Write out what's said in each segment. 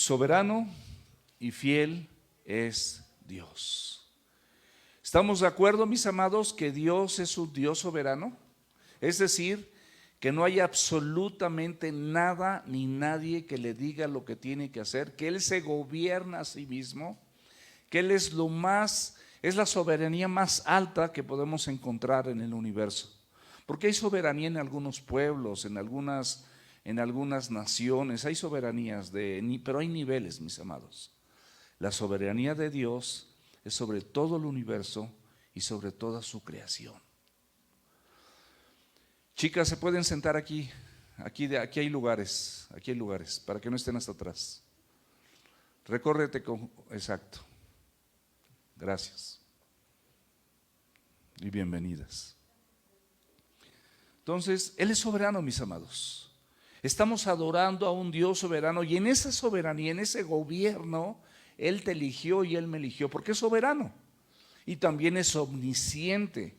Soberano y fiel es Dios. ¿Estamos de acuerdo, mis amados, que Dios es un Dios soberano? Es decir, que no hay absolutamente nada ni nadie que le diga lo que tiene que hacer, que Él se gobierna a sí mismo, que Él es es la soberanía más alta que podemos encontrar en el universo. Porque hay soberanía en algunos pueblos, en algunas naciones, hay soberanías, pero hay niveles, mis amados. La soberanía de Dios es sobre todo el universo y sobre toda su creación. Chicas, se pueden sentar aquí hay lugares, para que no estén hasta atrás. Recórrete exacto. Gracias. Y bienvenidas. Entonces, Él es soberano, mis amados. Estamos adorando a un Dios soberano y en esa soberanía, en ese gobierno, Él te eligió y Él me eligió, porque es soberano y también es omnisciente.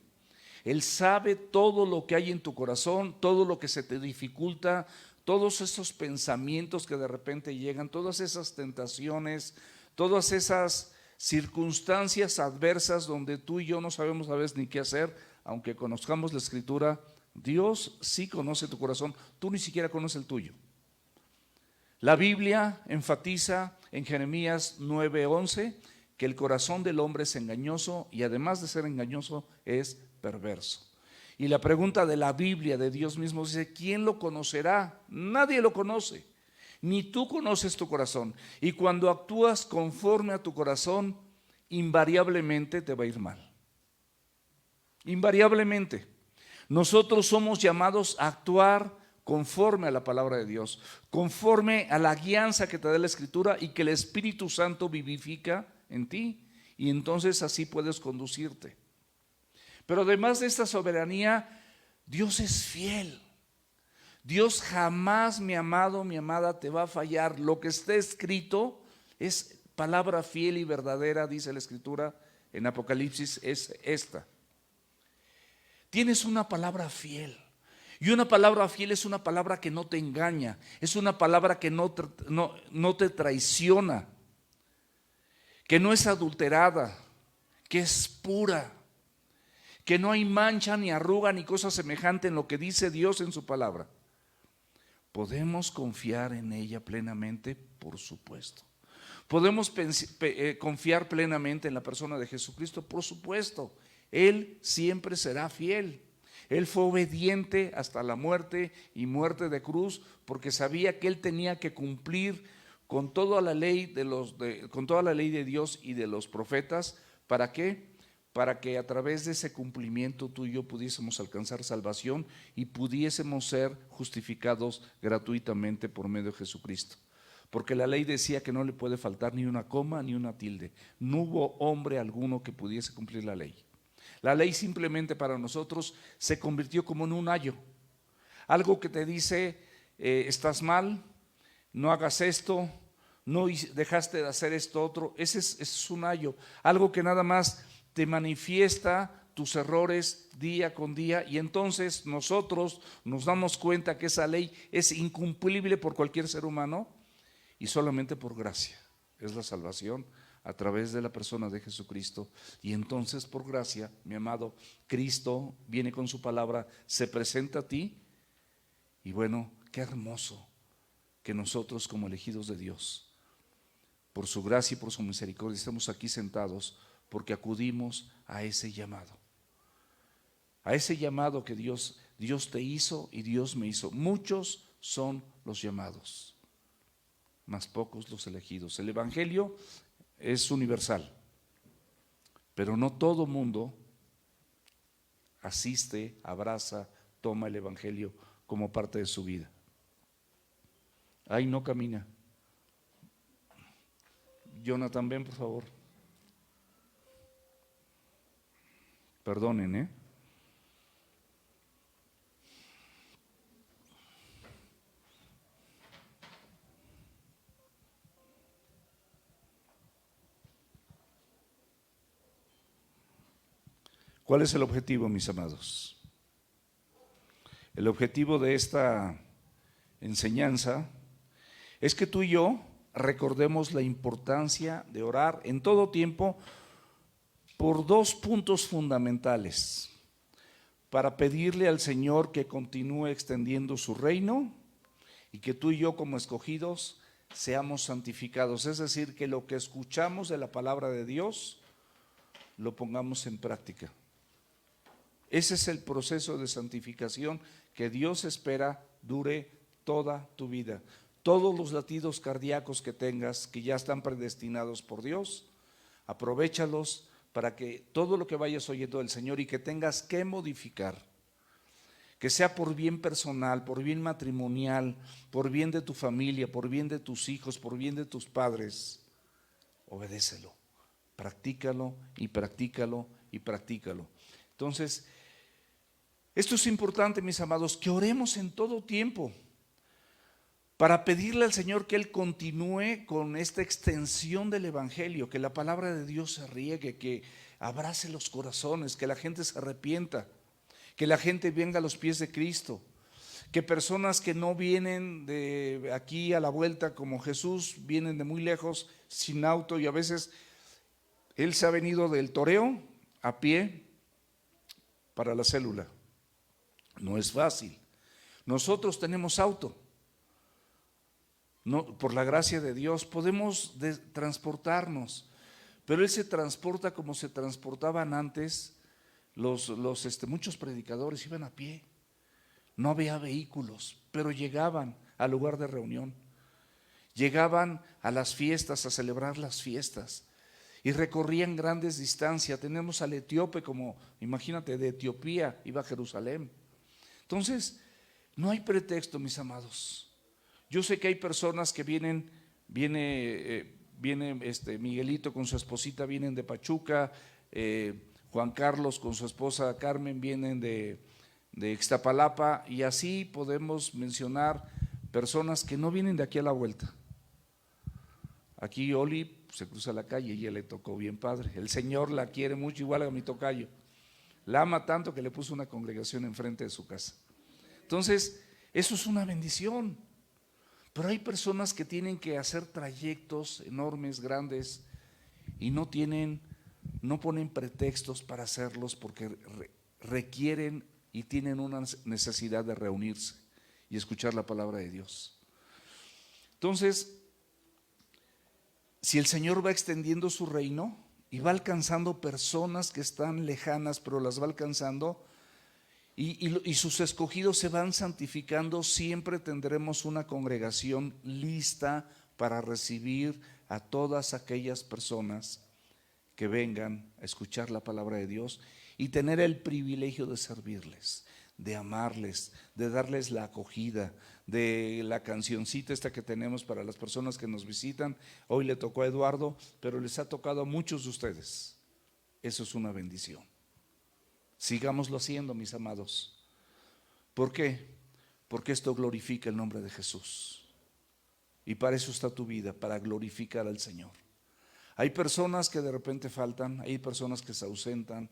Él sabe todo lo que hay en tu corazón, todo lo que se te dificulta, todos esos pensamientos que de repente llegan, todas esas tentaciones, todas esas circunstancias adversas donde tú y yo no sabemos a veces ni qué hacer, aunque conozcamos la Escritura. Dios sí conoce tu corazón, tú ni siquiera conoces el tuyo. La Biblia enfatiza en Jeremías 9:11 que el corazón del hombre es engañoso y además de ser engañoso es perverso. Y la pregunta de la Biblia, de Dios mismo, dice: ¿quién lo conocerá? Nadie lo conoce, ni tú conoces tu corazón. Y cuando actúas conforme a tu corazón, invariablemente te va a ir mal. Invariablemente. Nosotros somos llamados a actuar conforme a la palabra de Dios, conforme a la guianza que te da la Escritura y que el Espíritu Santo vivifica en ti, y entonces así puedes conducirte. Pero además de esta soberanía, Dios es fiel. Dios jamás, mi amado, mi amada, te va a fallar. Lo que está escrito es palabra fiel y verdadera, dice la Escritura en Apocalipsis, es esta. Tienes una palabra fiel. Y una palabra fiel es una palabra que no te engaña, es una palabra que no te traiciona, que no es adulterada, que es pura, que no hay mancha ni arruga ni cosa semejante en lo que dice Dios en su palabra. ¿Podemos confiar en ella plenamente? Por supuesto. ¿Podemos confiar plenamente en la persona de Jesucristo? Por supuesto. Él siempre será fiel. Él fue obediente hasta la muerte y muerte de cruz, porque sabía que Él tenía que cumplir con toda la ley de Dios y de los profetas. ¿Para qué? Para que a través de ese cumplimiento tú y yo pudiésemos alcanzar salvación y pudiésemos ser justificados gratuitamente por medio de Jesucristo. Porque la ley decía que no le puede faltar ni una coma ni una tilde. No hubo hombre alguno que pudiese cumplir la ley. La ley simplemente para nosotros se convirtió como en un ayo. Algo que te dice, estás mal, no hagas esto, no dejaste de hacer esto otro. Ese es un ayo. Algo que nada más te manifiesta tus errores día con día, y entonces nosotros nos damos cuenta que esa ley es incumplible por cualquier ser humano y solamente por gracia. Es la salvación a través de la persona de Jesucristo. Y entonces por gracia, mi amado, Cristo viene con su palabra, se presenta a ti. Y bueno, qué hermoso que nosotros como elegidos de Dios, por su gracia y por su misericordia, estamos aquí sentados porque acudimos a ese llamado. A ese llamado que Dios te hizo y Dios me hizo. Muchos son los llamados, mas pocos los elegidos. El Evangelio es universal, pero no todo mundo asiste, abraza, toma el Evangelio como parte de su vida. Ay, no camina. Jonathan, ven por favor. Perdonen, ¿Cuál es el objetivo, mis amados? El objetivo de esta enseñanza es que tú y yo recordemos la importancia de orar en todo tiempo por dos puntos fundamentales: para pedirle al Señor que continúe extendiendo su reino y que tú y yo como escogidos seamos santificados, es decir, que lo que escuchamos de la palabra de Dios lo pongamos en práctica. Ese es el proceso de santificación que Dios espera dure toda tu vida. Todos los latidos cardíacos que tengas, que ya están predestinados por Dios, aprovéchalos para que todo lo que vayas oyendo del Señor y que tengas que modificar, que sea por bien personal, por bien matrimonial, por bien de tu familia, por bien de tus hijos, por bien de tus padres, obedécelo, practícalo y practícalo y practícalo. Entonces, esto es importante, mis amados, que oremos en todo tiempo para pedirle al Señor que Él continúe con esta extensión del Evangelio, que la palabra de Dios se riegue, que abrace los corazones, que la gente se arrepienta, que la gente venga a los pies de Cristo, que personas que no vienen de aquí a la vuelta como Jesús, vienen de muy lejos, sin auto, y a veces Él se ha venido del Toreo a pie para la célula. No es fácil. Nosotros tenemos auto. No, por la gracia de Dios podemos transportarnos, pero Él se transporta como se transportaban antes muchos predicadores, iban a pie, no había vehículos, pero llegaban al lugar de reunión, llegaban a las fiestas, a celebrar las fiestas y recorrían grandes distancias. Tenemos al etíope, como imagínate, de Etiopía iba a Jerusalén. Entonces, no hay pretexto, mis amados. Yo sé que hay personas que viene Miguelito con su esposita, vienen de Pachuca, Juan Carlos con su esposa Carmen vienen de Ixtapalapa, y así podemos mencionar personas que no vienen de aquí a la vuelta. Aquí Oli se cruza la calle y ella le tocó bien padre. El Señor la quiere mucho, igual a mi tocayo. La ama tanto que le puso una congregación enfrente de su casa. Entonces, eso es una bendición. Pero hay personas que tienen que hacer trayectos enormes, grandes, y no ponen pretextos para hacerlos porque requieren y tienen una necesidad de reunirse y escuchar la palabra de Dios. Entonces, si el Señor va extendiendo su reino y va alcanzando personas que están lejanas, pero las va alcanzando, y sus escogidos se van santificando, siempre tendremos una congregación lista para recibir a todas aquellas personas que vengan a escuchar la palabra de Dios y tener el privilegio de servirles, de amarles, de darles la acogida, de la cancioncita esta que tenemos para las personas que nos visitan. Hoy le tocó a Eduardo, pero les ha tocado a muchos de ustedes. Eso es una bendición. Sigámoslo haciendo, mis amados. ¿Por qué? Porque esto glorifica el nombre de Jesús. Y para eso está tu vida, para glorificar al Señor. Hay personas que de repente faltan, hay personas que se ausentan.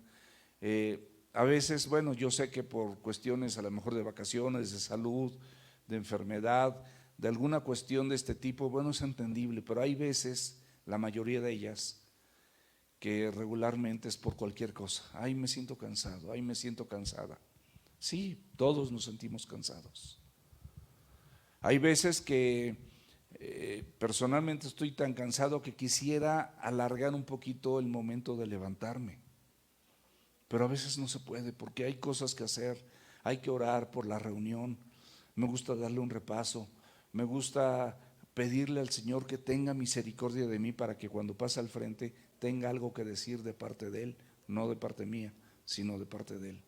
A veces, bueno, yo sé que por cuestiones a lo mejor de vacaciones, de salud, de enfermedad, de alguna cuestión de este tipo, bueno, es entendible, pero hay veces, la mayoría de ellas, que regularmente es por cualquier cosa. Ay, me siento cansado, ay, me siento cansada. Sí, todos nos sentimos cansados. Hay veces que personalmente estoy tan cansado que quisiera alargar un poquito el momento de levantarme, pero a veces no se puede porque hay cosas que hacer, hay que orar por la reunión. Me gusta darle un repaso, me gusta pedirle al Señor que tenga misericordia de mí para que cuando pase al frente tenga algo que decir de parte de Él, no de parte mía, sino de parte de Él.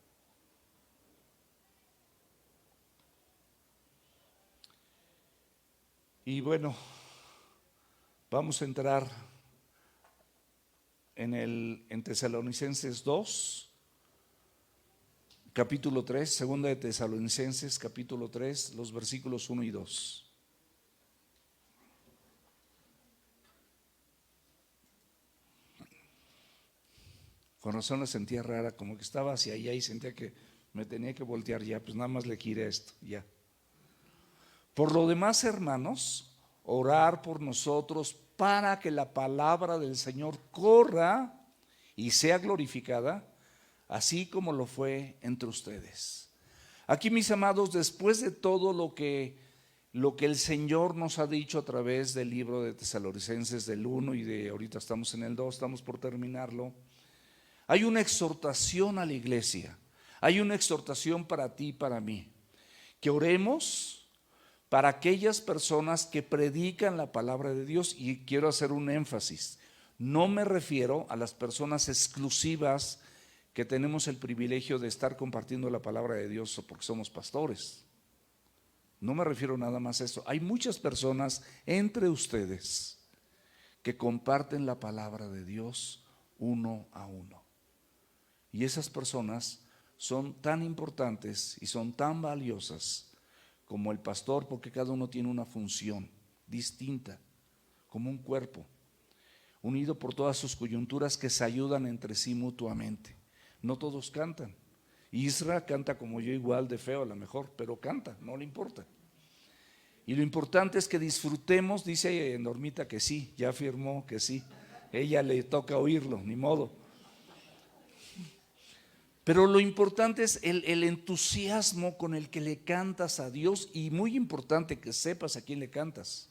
Y bueno, vamos a entrar en Tesalonicenses 2, capítulo 3, segunda de Tesalonicenses, capítulo 3, los versículos 1 y 2. Con razón la sentía rara, como que estaba hacia allá y sentía que me tenía que voltear ya, pues nada más le giré esto, ya. Por lo demás, hermanos, orar por nosotros para que la palabra del Señor corra y sea glorificada, así como lo fue entre ustedes. Aquí, mis amados, después de todo lo que el Señor nos ha dicho a través del libro de Tesalonicenses del 1 y ahorita estamos en el 2, estamos por terminarlo, hay una exhortación a la iglesia, hay una exhortación para ti y para mí, que oremos para aquellas personas que predican la palabra de Dios. Y quiero hacer un énfasis, no me refiero a las personas exclusivas que tenemos el privilegio de estar compartiendo la palabra de Dios porque somos pastores. No me refiero nada más a eso. Hay muchas personas entre ustedes que comparten la palabra de Dios uno a uno. Y esas personas son tan importantes y son tan valiosas como el pastor, porque cada uno tiene una función distinta, como un cuerpo, unido por todas sus coyunturas que se ayudan entre sí mutuamente. No todos cantan. Isra canta como yo, igual de feo a lo mejor, pero canta, no le importa. Y lo importante es que disfrutemos. Dice Normita que sí, ya afirmó que sí. Ella le toca oírlo, ni modo. Pero lo importante es el entusiasmo con el que le cantas a Dios, y muy importante que sepas a quién le cantas.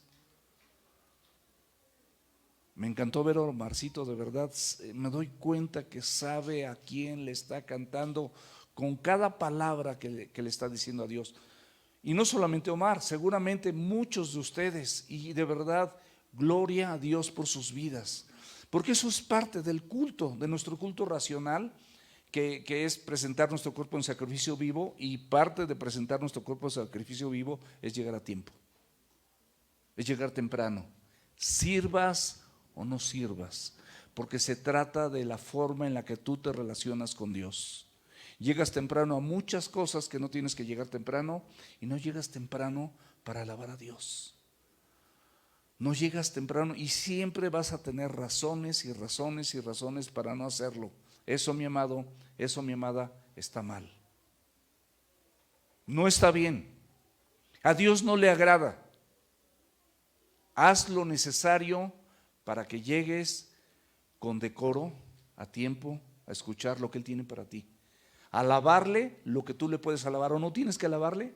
Me encantó ver a Omarcito, de verdad, me doy cuenta que sabe a quién le está cantando con cada palabra que le está diciendo a Dios. Y no solamente Omar, seguramente muchos de ustedes, y de verdad, gloria a Dios por sus vidas, porque eso es parte del culto, de nuestro culto racional, que es presentar nuestro cuerpo en sacrificio vivo, y parte de presentar nuestro cuerpo en sacrificio vivo es llegar a tiempo, es llegar temprano, sirvas o no sirvas, porque se trata de la forma en la que tú te relacionas con Dios. Llegas temprano a muchas cosas que no tienes que llegar temprano, y no llegas temprano para alabar a Dios. No llegas temprano y siempre vas a tener razones y razones y razones para no hacerlo. Eso, mi amado, eso, mi amada, está mal. No está bien. A Dios no le agrada. Haz lo necesario para que llegues con decoro, a tiempo, a escuchar lo que Él tiene para ti. Alabarle lo que tú le puedes alabar, o no tienes que alabarle.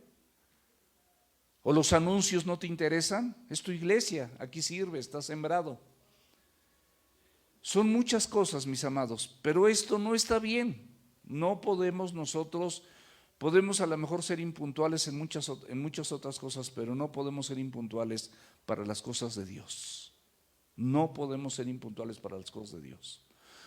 O los anuncios no te interesan. Es tu iglesia, aquí sirve, está sembrado. Son muchas cosas, mis amados, pero esto no está bien. No podemos nosotros, podemos a lo mejor ser impuntuales en muchas otras cosas, pero no podemos ser impuntuales para las cosas de Dios. No podemos ser impuntuales para las cosas de Dios.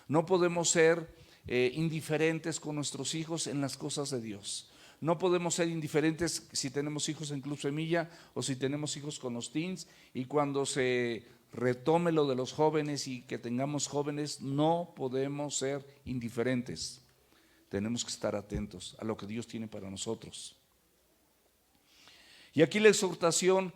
No podemos ser indiferentes con nuestros hijos en las cosas de Dios. No podemos ser indiferentes si tenemos hijos en Club Semilla o si tenemos hijos con los teens, y cuando se retome lo de los jóvenes y que tengamos jóvenes, no podemos ser indiferentes. Tenemos que estar atentos a lo que Dios tiene para nosotros. Y aquí la exhortación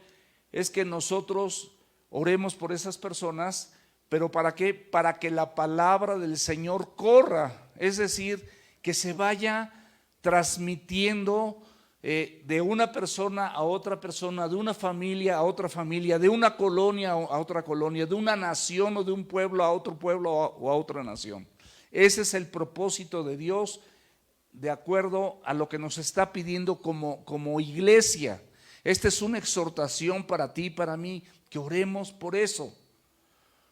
es que nosotros oremos por esas personas, pero ¿para qué? Para que la palabra del Señor corra, es decir, que se vaya transmitiendo de una persona a otra persona, de una familia a otra familia, de una colonia a otra colonia, de una nación o de un pueblo a otro pueblo o a otra nación. Ese es el propósito de Dios, de acuerdo a lo que nos está pidiendo como iglesia. Esta es una exhortación para ti y para mí, que oremos por eso.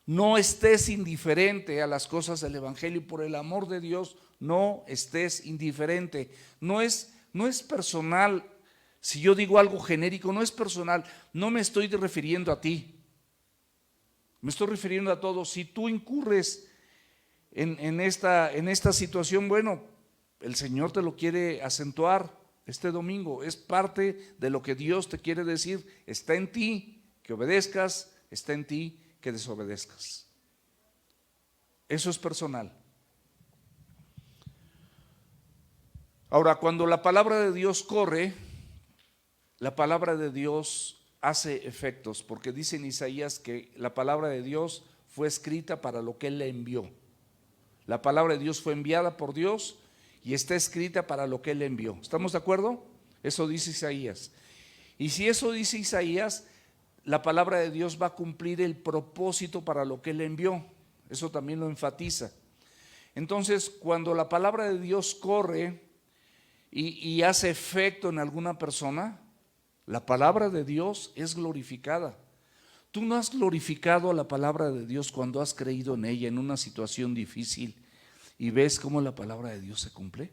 No estés indiferente a las cosas del evangelio, y por el amor de Dios, no estés indiferente. No es personal. Si yo digo algo genérico, no es personal. No me estoy refiriendo a ti, me estoy refiriendo a todos. Si tú incurres en esta situación, bueno, el Señor te lo quiere acentuar este domingo. Es parte de lo que Dios te quiere decir. Está en ti que obedezcas, está en ti que desobedezcas. Eso es personal. Ahora, cuando la palabra de Dios corre, la palabra de Dios hace efectos, porque dice en Isaías que la palabra de Dios fue escrita para lo que Él le envió. La palabra de Dios fue enviada por Dios y está escrita para lo que Él le envió. ¿Estamos de acuerdo? Eso dice Isaías. Y si eso dice Isaías, la palabra de Dios va a cumplir el propósito para lo que Él envió. Eso también lo enfatiza. Entonces, cuando la palabra de Dios corre y hace efecto en alguna persona, la palabra de Dios es glorificada. Tú no has glorificado a la palabra de Dios cuando has creído en ella en una situación difícil y ves cómo la palabra de Dios se cumple.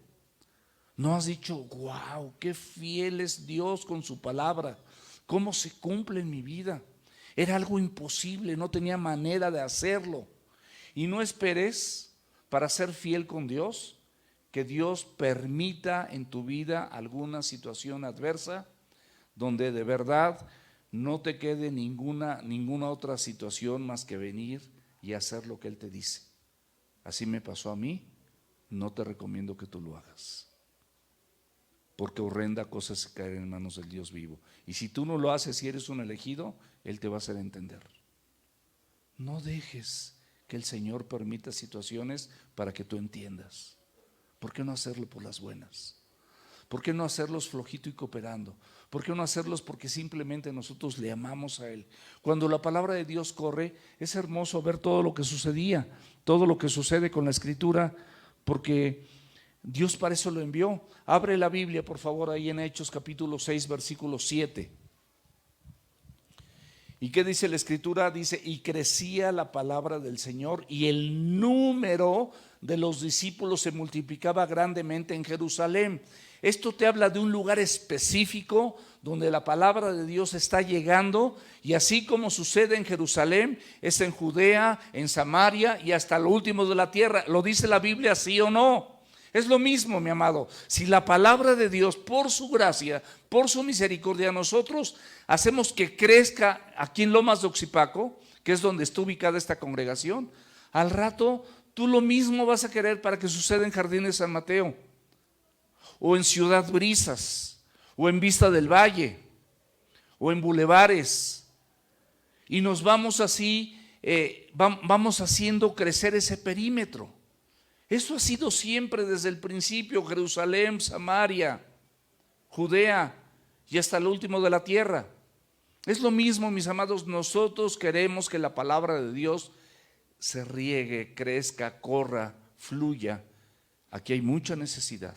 No has dicho, wow, qué fiel es Dios con su palabra, cómo se cumple en mi vida. Era algo imposible, no tenía manera de hacerlo. Y no esperes para ser fiel con Dios que Dios permita en tu vida alguna situación adversa donde de verdad no te quede ninguna otra situación más que venir y hacer lo que Él te dice. Así me pasó a mí, no te recomiendo que tú lo hagas, porque horrenda cosa es caer en manos del Dios vivo. Y si tú no lo haces y eres un elegido, Él te va a hacer entender. No dejes que el Señor permita situaciones para que tú entiendas. ¿Por qué no hacerlo por las buenas? ¿Por qué no hacerlos flojito y cooperando? ¿Por qué no hacerlos porque simplemente nosotros le amamos a Él? Cuando la palabra de Dios corre, es hermoso ver todo lo que sucedía, todo lo que sucede con la Escritura, porque Dios para eso lo envió. Abre la Biblia, por favor, ahí en Hechos capítulo 6, versículo 7. ¿Y qué dice la Escritura? Dice, y crecía la palabra del Señor y el número de los discípulos se multiplicaba grandemente en Jerusalén. Esto te habla de un lugar específico donde la palabra de Dios está llegando, y así como sucede en Jerusalén, es en Judea, en Samaria y hasta lo último de la tierra. ¿Lo dice la Biblia, sí o no? Es lo mismo, mi amado. Si la palabra de Dios, por su gracia, por su misericordia, nosotros hacemos que crezca aquí en Lomas de Oxipaco, que es donde está ubicada esta congregación, al rato tú lo mismo vas a querer para que suceda en Jardines San Mateo, o en Ciudad Brisas, o en Vista del Valle, o en Bulevares. Y nos vamos así, vamos haciendo crecer ese perímetro. Eso ha sido siempre desde el principio: Jerusalén, Samaria, Judea y hasta el último de la tierra. Es lo mismo, mis amados. Nosotros queremos que la palabra de Dios se riegue, crezca, corra, fluya. Aquí hay mucha necesidad,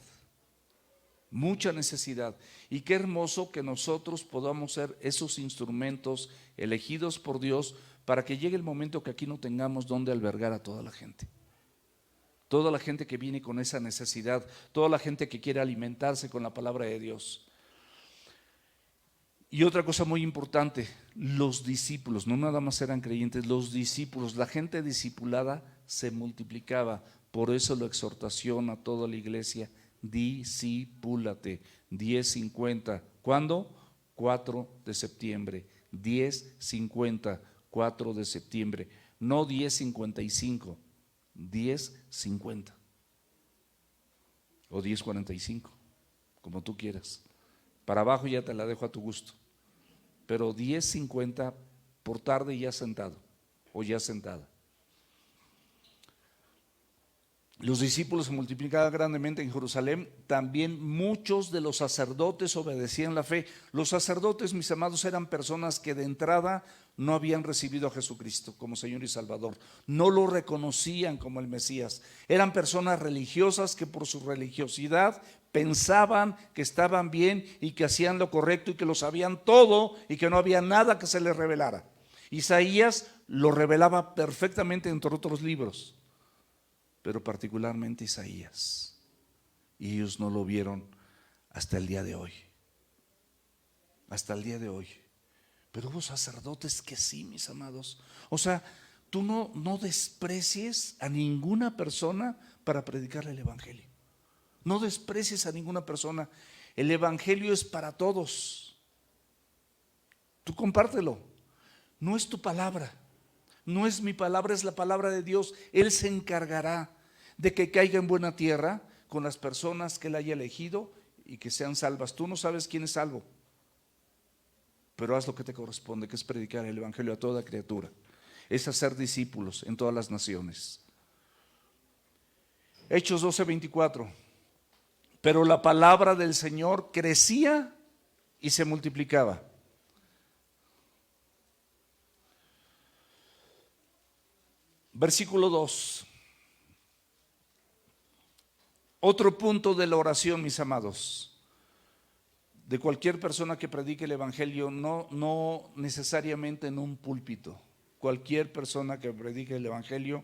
y qué hermoso que nosotros podamos ser esos instrumentos elegidos por Dios para que llegue el momento que aquí no tengamos donde albergar a toda la gente. Toda la gente que viene con esa necesidad, toda la gente que quiere alimentarse con la palabra de Dios. Y otra cosa muy importante, los discípulos, no nada más eran creyentes, los discípulos, la gente discipulada se multiplicaba. Por eso la exhortación a toda la iglesia: discípulate. 10:50. ¿Cuándo? 4 de septiembre. 10:50, 4 de septiembre. No 10:55. 10:50 o 10:45, como tú quieras. Para abajo ya te la dejo a tu gusto, pero 10:50 por tarde, ya sentado o ya sentada. Los discípulos se multiplicaban grandemente en Jerusalén. También muchos de los sacerdotes obedecían la fe. Los sacerdotes, mis amados, eran personas que de entrada no habían recibido a Jesucristo como Señor y Salvador. No lo reconocían como el Mesías. Eran personas religiosas que por su religiosidad pensaban que estaban bien y que hacían lo correcto y que lo sabían todo y que no había nada que se les revelara. Isaías lo revelaba perfectamente entre otros libros, pero particularmente Isaías, y ellos no lo vieron hasta el día de hoy. Hasta el día de hoy. Pero hubo sacerdotes que sí, mis amados. O sea, tú no desprecies a ninguna persona para predicarle el evangelio. No desprecies a ninguna persona. El evangelio es para todos. Tú compártelo. No es tu palabra, no es mi palabra, es la palabra de Dios. Él se encargará de que caiga en buena tierra con las personas que Él haya elegido y que sean salvas. Tú no sabes quién es salvo, pero haz lo que te corresponde, que es predicar el evangelio a toda criatura. Es hacer discípulos en todas las naciones. Hechos 12:24. Pero la palabra del Señor crecía y se multiplicaba. Versículo 2. Otro punto de la oración, mis amados, de cualquier persona que predique el evangelio, no necesariamente en un púlpito. Cualquier persona que predique el evangelio,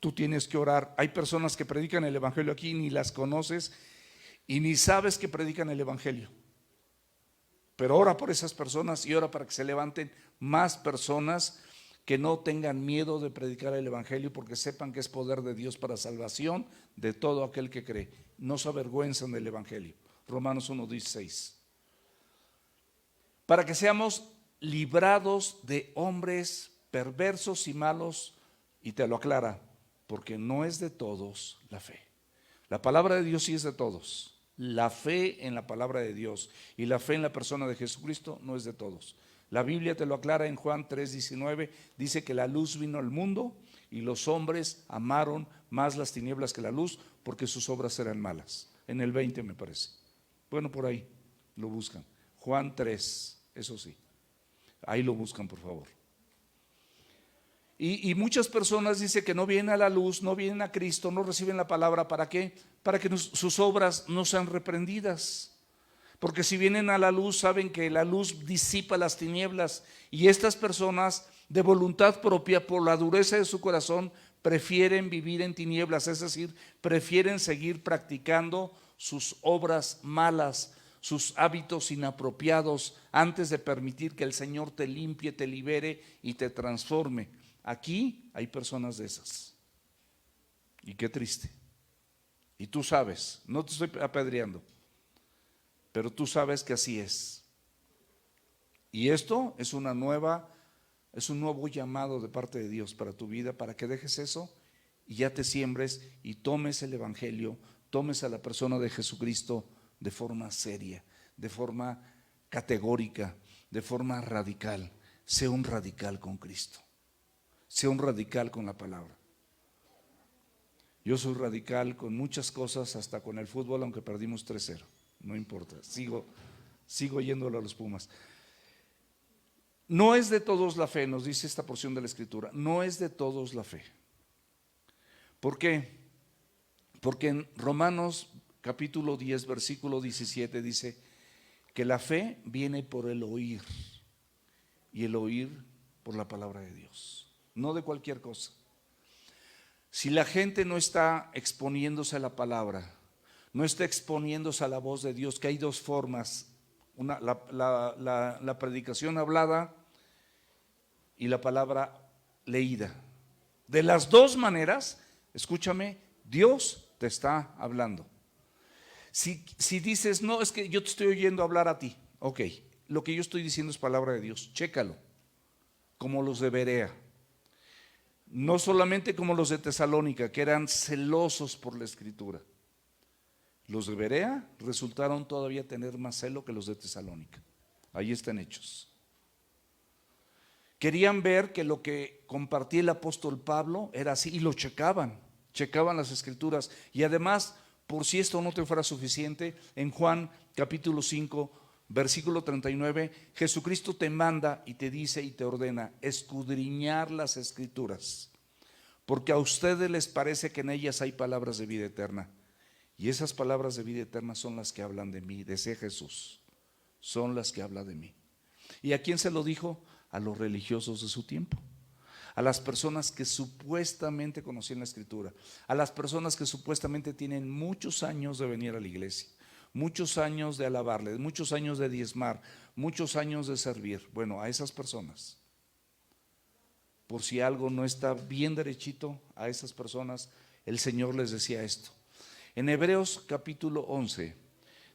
tú tienes que orar. Hay personas que predican el evangelio aquí, ni las conoces y ni sabes que predican el evangelio. Pero ora por esas personas y ora para que se levanten más personas que no tengan miedo de predicar el evangelio, porque sepan que es poder de Dios para salvación de todo aquel que cree. No se avergüenzan del evangelio. Romanos 1:16. Para que seamos librados de hombres perversos y malos, y te lo aclara, porque no es de todos la fe. La palabra de Dios sí es de todos. La fe en la palabra de Dios y la fe en la persona de Jesucristo no es de todos. La Biblia te lo aclara en Juan 3:19, dice que la luz vino al mundo y los hombres amaron más las tinieblas que la luz porque sus obras eran malas. En el 20 me parece. Bueno, por ahí lo buscan. Juan 3, eso sí. Ahí lo buscan, por favor. Y muchas personas dicen que no vienen a la luz, no vienen a Cristo, no reciben la palabra. ¿Para qué? Para que sus obras no sean reprendidas. Porque si vienen a la luz, saben que la luz disipa las tinieblas. Y estas personas, de voluntad propia, por la dureza de su corazón, prefieren vivir en tinieblas. Es decir, prefieren seguir practicando sus obras malas, sus hábitos inapropiados, antes de permitir que el Señor te limpie, te libere y te transforme. Aquí hay personas de esas. Y qué triste. Y tú sabes, no te estoy apedreando, pero tú sabes que así es. Y esto es un nuevo llamado de parte de Dios para tu vida, para que dejes eso y ya te siembres y tomes el evangelio, tomes a la persona de Jesucristo de forma seria, de forma categórica, de forma radical. Sé un radical con Cristo. Sea un radical con la palabra. Yo soy radical con muchas cosas, hasta con el fútbol, aunque perdimos 3-0. No importa, sigo yéndolo a los Pumas. No es de todos la fe, nos dice esta porción de la Escritura. No es de todos la fe. ¿Por qué? Porque en Romanos capítulo 10, versículo 17 dice que la fe viene por el oír, y el oír por la palabra de Dios. No de cualquier cosa. Si la gente no está exponiéndose a la palabra, no está exponiéndose a la voz de Dios, que hay dos formas, la predicación hablada y la palabra leída. De las dos maneras, escúchame, Dios te está hablando. Si dices, no, es que yo te estoy oyendo hablar a ti, ok, lo que yo estoy diciendo es palabra de Dios, chécalo, como los de Berea. No solamente como los de Tesalónica, que eran celosos por la Escritura. Los de Berea resultaron todavía tener más celo que los de Tesalónica. Ahí están hechos. Querían ver que lo que compartía el apóstol Pablo era así y lo checaban las Escrituras. Y además, por si esto no te fuera suficiente, en Juan capítulo 5, versículo 39, Jesucristo te manda y te dice y te ordena escudriñar las Escrituras, porque a ustedes les parece que en ellas hay palabras de vida eterna, y esas palabras de vida eterna son las que hablan de mí, decía Jesús, son las que hablan de mí. ¿Y a quién se lo dijo? A los religiosos de su tiempo, a las personas que supuestamente conocían la Escritura, a las personas que supuestamente tienen muchos años de venir a la iglesia, muchos años de alabarle, muchos años de diezmar, muchos años de servir. Bueno, a esas personas, por si algo no está bien derechito, a esas personas el Señor les decía esto. En Hebreos capítulo 11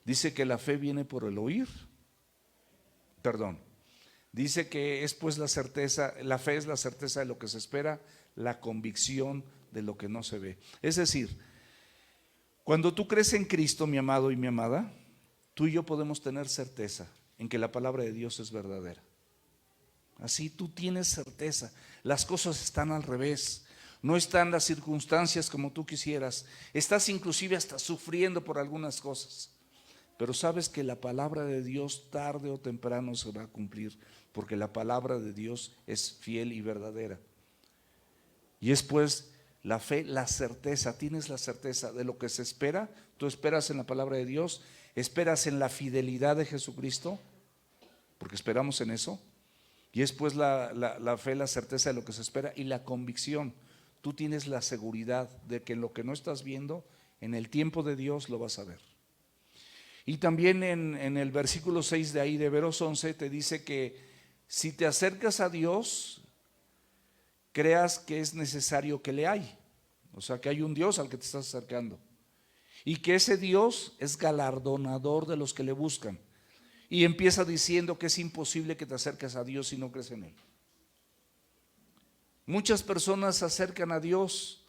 dice que la fe viene por el oír. Dice que es pues la certeza, la fe es la certeza de lo que se espera, la convicción de lo que no se ve. Es decir, cuando tú crees en Cristo, mi amado y mi amada, tú y yo podemos tener certeza en que la palabra de Dios es verdadera. Así tú tienes certeza. Las cosas están al revés. No están las circunstancias como tú quisieras. Estás inclusive hasta sufriendo por algunas cosas. Pero sabes que la palabra de Dios tarde o temprano se va a cumplir, porque la palabra de Dios es fiel y verdadera. Y después la fe, la certeza, tienes la certeza de lo que se espera. Tú esperas en la palabra de Dios, esperas en la fidelidad de Jesucristo, porque esperamos en eso. Y después la fe, la certeza de lo que se espera y la convicción. Tú tienes la seguridad de que lo que no estás viendo, en el tiempo de Dios lo vas a ver. Y también en el versículo 6 de ahí de Hebreos 11 te dice que si te acercas a Dios, creas que es necesario que le hay. O sea, que hay un Dios al que te estás acercando. Y que ese Dios es galardonador de los que le buscan. Y empieza diciendo que es imposible que te acerques a Dios si no crees en Él. Muchas personas se acercan a Dios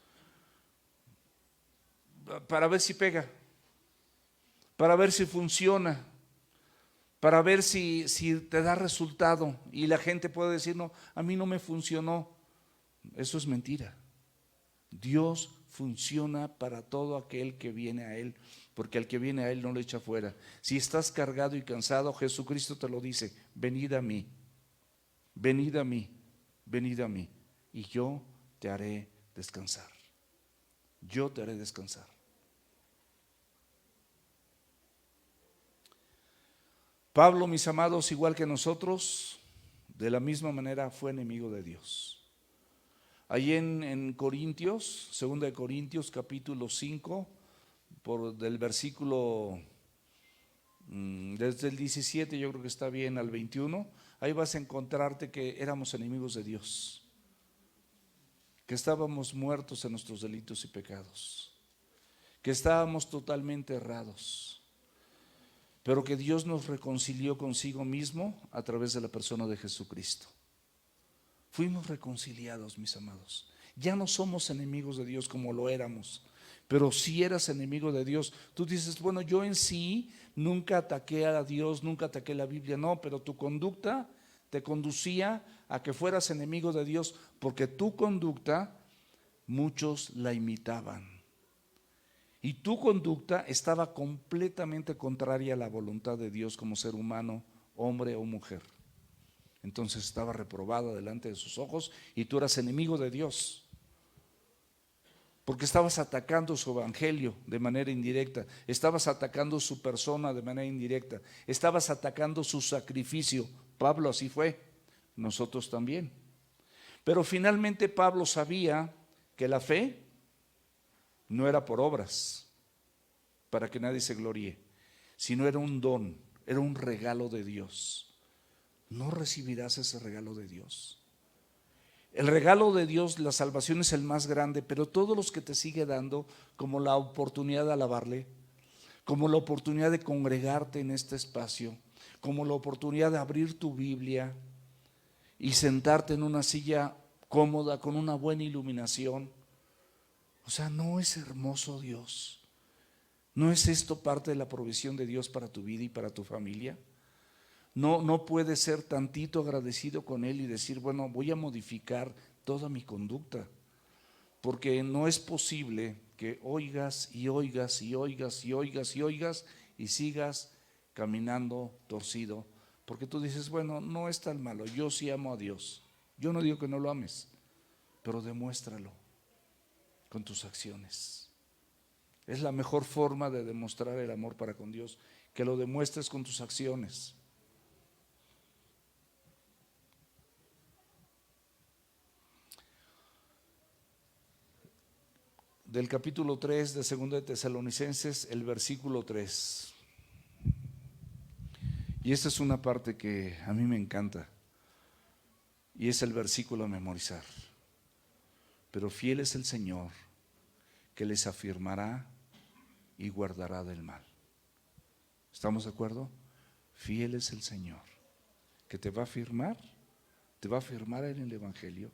para ver si pega, para ver si funciona, para ver si te da resultado. Y la gente puede decir, no, a mí no me funcionó. Eso es mentira. Dios funciona para todo aquel que viene a Él, porque al que viene a Él no le echa fuera. Si estás cargado y cansado, Jesucristo te lo dice: venid a mí, venid a mí, venid a mí, y yo te haré descansar. Yo te haré descansar. Pablo, mis amados, igual que nosotros, de la misma manera fue enemigo de Dios. Allí en Corintios, 2 de Corintios capítulo 5, del versículo desde el 17, yo creo que está bien, al 21, ahí vas a encontrarte que éramos enemigos de Dios, que estábamos muertos en nuestros delitos y pecados, que estábamos totalmente errados, pero que Dios nos reconcilió consigo mismo a través de la persona de Jesucristo. Fuimos reconciliados, mis amados. Ya no somos enemigos de Dios como lo éramos, pero si eras enemigo de Dios, tú dices, bueno, yo en sí nunca ataqué a Dios, nunca ataqué la Biblia, no, pero tu conducta te conducía a que fueras enemigo de Dios, porque tu conducta muchos la imitaban. Y tu conducta estaba completamente contraria a la voluntad de Dios como ser humano, hombre o mujer. Entonces estaba reprobada delante de sus ojos y tú eras enemigo de Dios, porque estabas atacando su evangelio de manera indirecta, estabas atacando su persona de manera indirecta, estabas atacando su sacrificio. Pablo así fue, nosotros también. Pero finalmente Pablo sabía que la fe no era por obras, para que nadie se gloríe, sino era un don, era un regalo de Dios. No recibirás ese regalo de Dios. El regalo de Dios, la salvación, es el más grande, pero todos los que te sigue dando, como la oportunidad de alabarle, como la oportunidad de congregarte en este espacio, como la oportunidad de abrir tu Biblia y sentarte en una silla cómoda con una buena iluminación. O sea, ¿no es hermoso Dios? ¿No es esto parte de la provisión de Dios para tu vida y para tu familia? No puedes ser tantito agradecido con Él y decir, bueno, voy a modificar toda mi conducta, porque no es posible que oigas y oigas y oigas y oigas y oigas y sigas caminando torcido, porque tú dices, bueno, no es tan malo, yo sí amo a Dios. Yo no digo que no lo ames, pero demuéstralo con tus acciones. Es la mejor forma de demostrar el amor para con Dios, que lo demuestres con tus acciones. Del capítulo 3 de 2 de Tesalonicenses, el versículo 3. Y esta es una parte que a mí me encanta, y es el versículo a memorizar. Pero fiel es el Señor, que les afirmará y guardará del mal. ¿Estamos de acuerdo? Fiel es el Señor, que te va a afirmar en el Evangelio,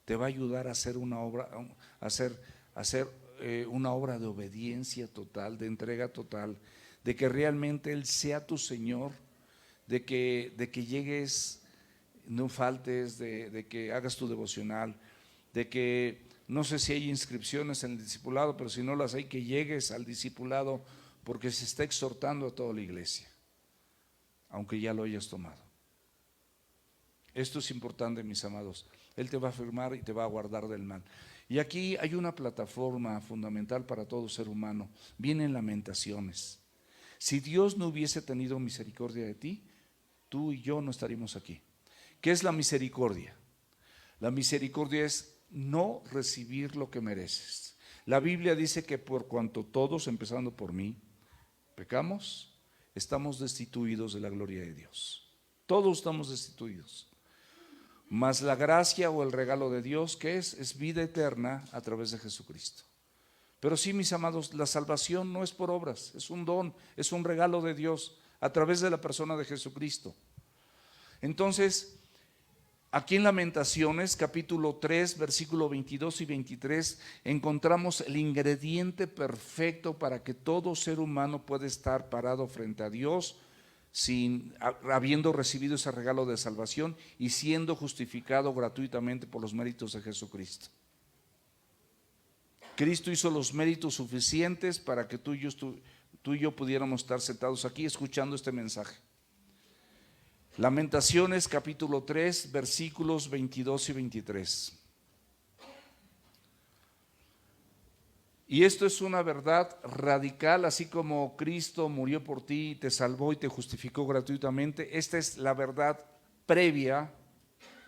te va a ayudar a hacer una obra, una obra de obediencia total, de entrega total, de que realmente Él sea tu Señor, de que llegues, no faltes, de que hagas tu devocional, de que no sé si hay inscripciones en el discipulado, pero si no las hay, que llegues al discipulado, porque se está exhortando a toda la iglesia, aunque ya lo hayas tomado. Esto es importante, mis amados. Él te va a afirmar y te va a guardar del mal. Y aquí hay una plataforma fundamental para todo ser humano. Vienen Lamentaciones. Si Dios no hubiese tenido misericordia de ti, tú y yo no estaríamos aquí. ¿Qué es la misericordia? La misericordia es no recibir lo que mereces. La Biblia dice que por cuanto todos, empezando por mí, pecamos, estamos destituidos de la gloria de Dios. Todos estamos destituidos. Mas la gracia o el regalo de Dios, ¿qué es? Es vida eterna a través de Jesucristo. Pero sí, mis amados, la salvación no es por obras, es un don, es un regalo de Dios a través de la persona de Jesucristo. Entonces, aquí en Lamentaciones, capítulo 3, versículo 22 y 23, encontramos el ingrediente perfecto para que todo ser humano pueda estar parado frente a Dios, habiendo recibido ese regalo de salvación y siendo justificado gratuitamente por los méritos de Jesucristo. Cristo hizo los méritos suficientes para que tú y yo pudiéramos estar sentados aquí escuchando este mensaje. Lamentaciones capítulo 3, versículos 22 y 23. Y esto es una verdad radical, así como Cristo murió por ti, te salvó y te justificó gratuitamente. Esta es la verdad previa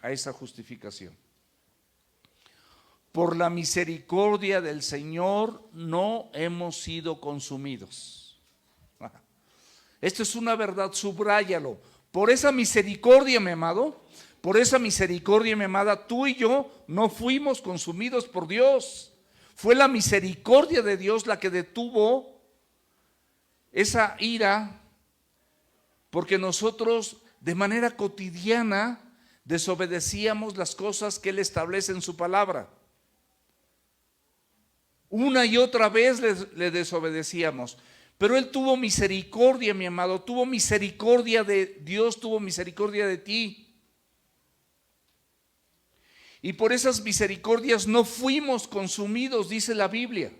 a esa justificación. Por la misericordia del Señor no hemos sido consumidos. Esto es una verdad, subráyalo. Por esa misericordia, mi amado, por esa misericordia, mi amada, tú y yo no fuimos consumidos por Dios. Fue la misericordia de Dios la que detuvo esa ira, porque nosotros de manera cotidiana desobedecíamos las cosas que Él establece en su palabra. Una y otra vez le desobedecíamos, pero Él tuvo misericordia, mi amado, tuvo misericordia de Dios, tuvo misericordia de ti. Y por esas misericordias no fuimos consumidos, dice la Biblia.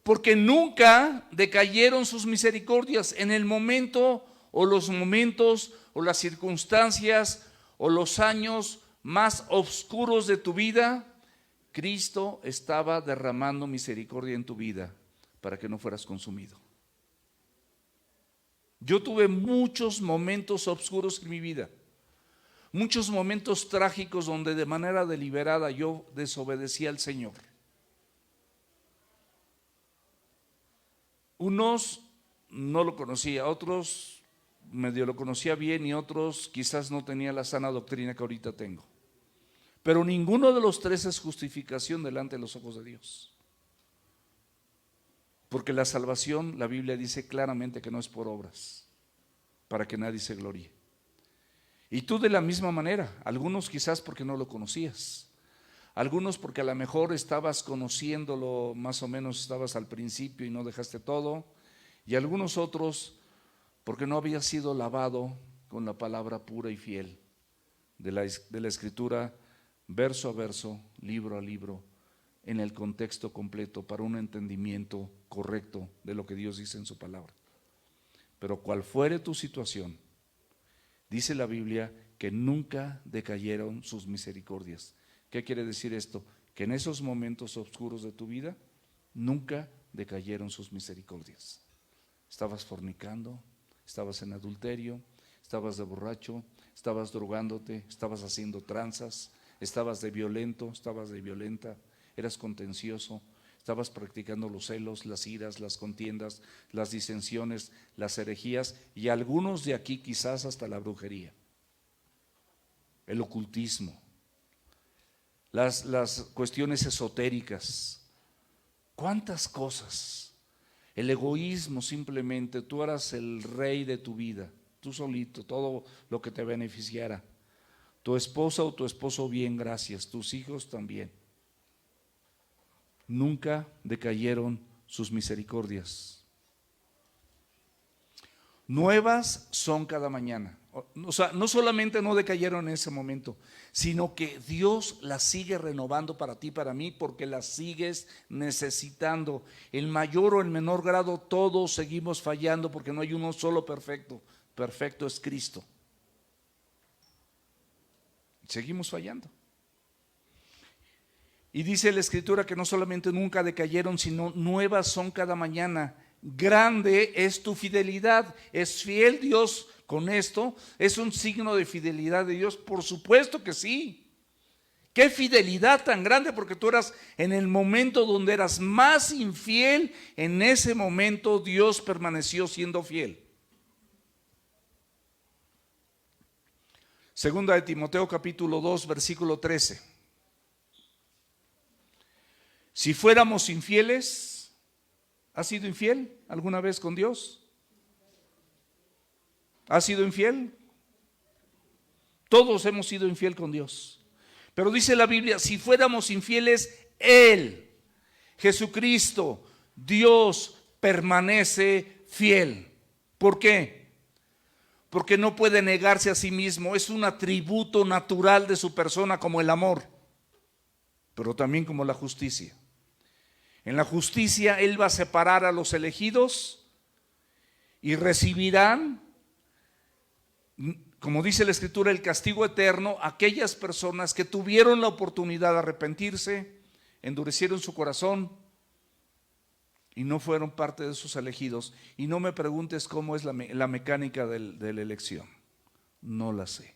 Porque nunca decayeron sus misericordias. En el momento o los momentos o las circunstancias o los años más oscuros de tu vida, Cristo estaba derramando misericordia en tu vida para que no fueras consumido. Yo tuve muchos momentos oscuros en mi vida. Muchos momentos trágicos donde de manera deliberada yo desobedecí al Señor. Unos no lo conocía, otros medio lo conocía bien y otros quizás no tenía la sana doctrina que ahorita tengo. Pero ninguno de los tres es justificación delante de los ojos de Dios. Porque la salvación, la Biblia dice claramente que no es por obras, para que nadie se gloríe. Y tú de la misma manera, algunos quizás porque no lo conocías, algunos porque a lo mejor estabas conociéndolo, más o menos estabas al principio y no dejaste todo, y algunos otros porque no habías sido lavado con la palabra pura y fiel de la Escritura, verso a verso, libro a libro, en el contexto completo para un entendimiento correcto de lo que Dios dice en su palabra. Pero cual fuere tu situación, dice la Biblia que nunca decayeron sus misericordias. ¿Qué quiere decir esto? Que en esos momentos oscuros de tu vida nunca decayeron sus misericordias. Estabas fornicando, estabas en adulterio, estabas de borracho, estabas drogándote, estabas haciendo tranzas, estabas de violento, estabas de violenta, eras contencioso, estabas practicando los celos, las iras, las contiendas, las disensiones, las herejías y algunos de aquí quizás hasta la brujería, el ocultismo, las cuestiones esotéricas. ¿Cuántas cosas? El egoísmo simplemente, tú eras el rey de tu vida, tú solito, todo lo que te beneficiara. Tu esposa o tu esposo bien, gracias, tus hijos también. Nunca decayeron sus misericordias. Nuevas son cada mañana. O sea, no solamente no decayeron en ese momento, sino que Dios las sigue renovando para ti, para mí, porque las sigues necesitando. En mayor o en menor grado, todos seguimos fallando porque no hay uno solo perfecto. Perfecto es Cristo. Seguimos fallando. Y dice la Escritura que no solamente nunca decayeron, sino nuevas son cada mañana. Grande es tu fidelidad. ¿Es fiel Dios con esto? ¿Es un signo de fidelidad de Dios? Por supuesto que sí. Qué fidelidad tan grande, porque tú eras en el momento donde eras más infiel, en ese momento Dios permaneció siendo fiel. Segunda de Timoteo capítulo 2 versículo 13. Si fuéramos infieles, ¿has sido infiel alguna vez con Dios? ¿Has sido infiel? Todos hemos sido infiel con Dios. Pero dice la Biblia, si fuéramos infieles, Él, Jesucristo, Dios, permanece fiel. ¿Por qué? Porque no puede negarse a sí mismo. Es un atributo natural de su persona, como el amor, pero también como la justicia. En la justicia Él va a separar a los elegidos y recibirán, como dice la Escritura, el castigo eterno a aquellas personas que tuvieron la oportunidad de arrepentirse, endurecieron su corazón y no fueron parte de sus elegidos. Y no me preguntes cómo es la mecánica de la elección. No la sé.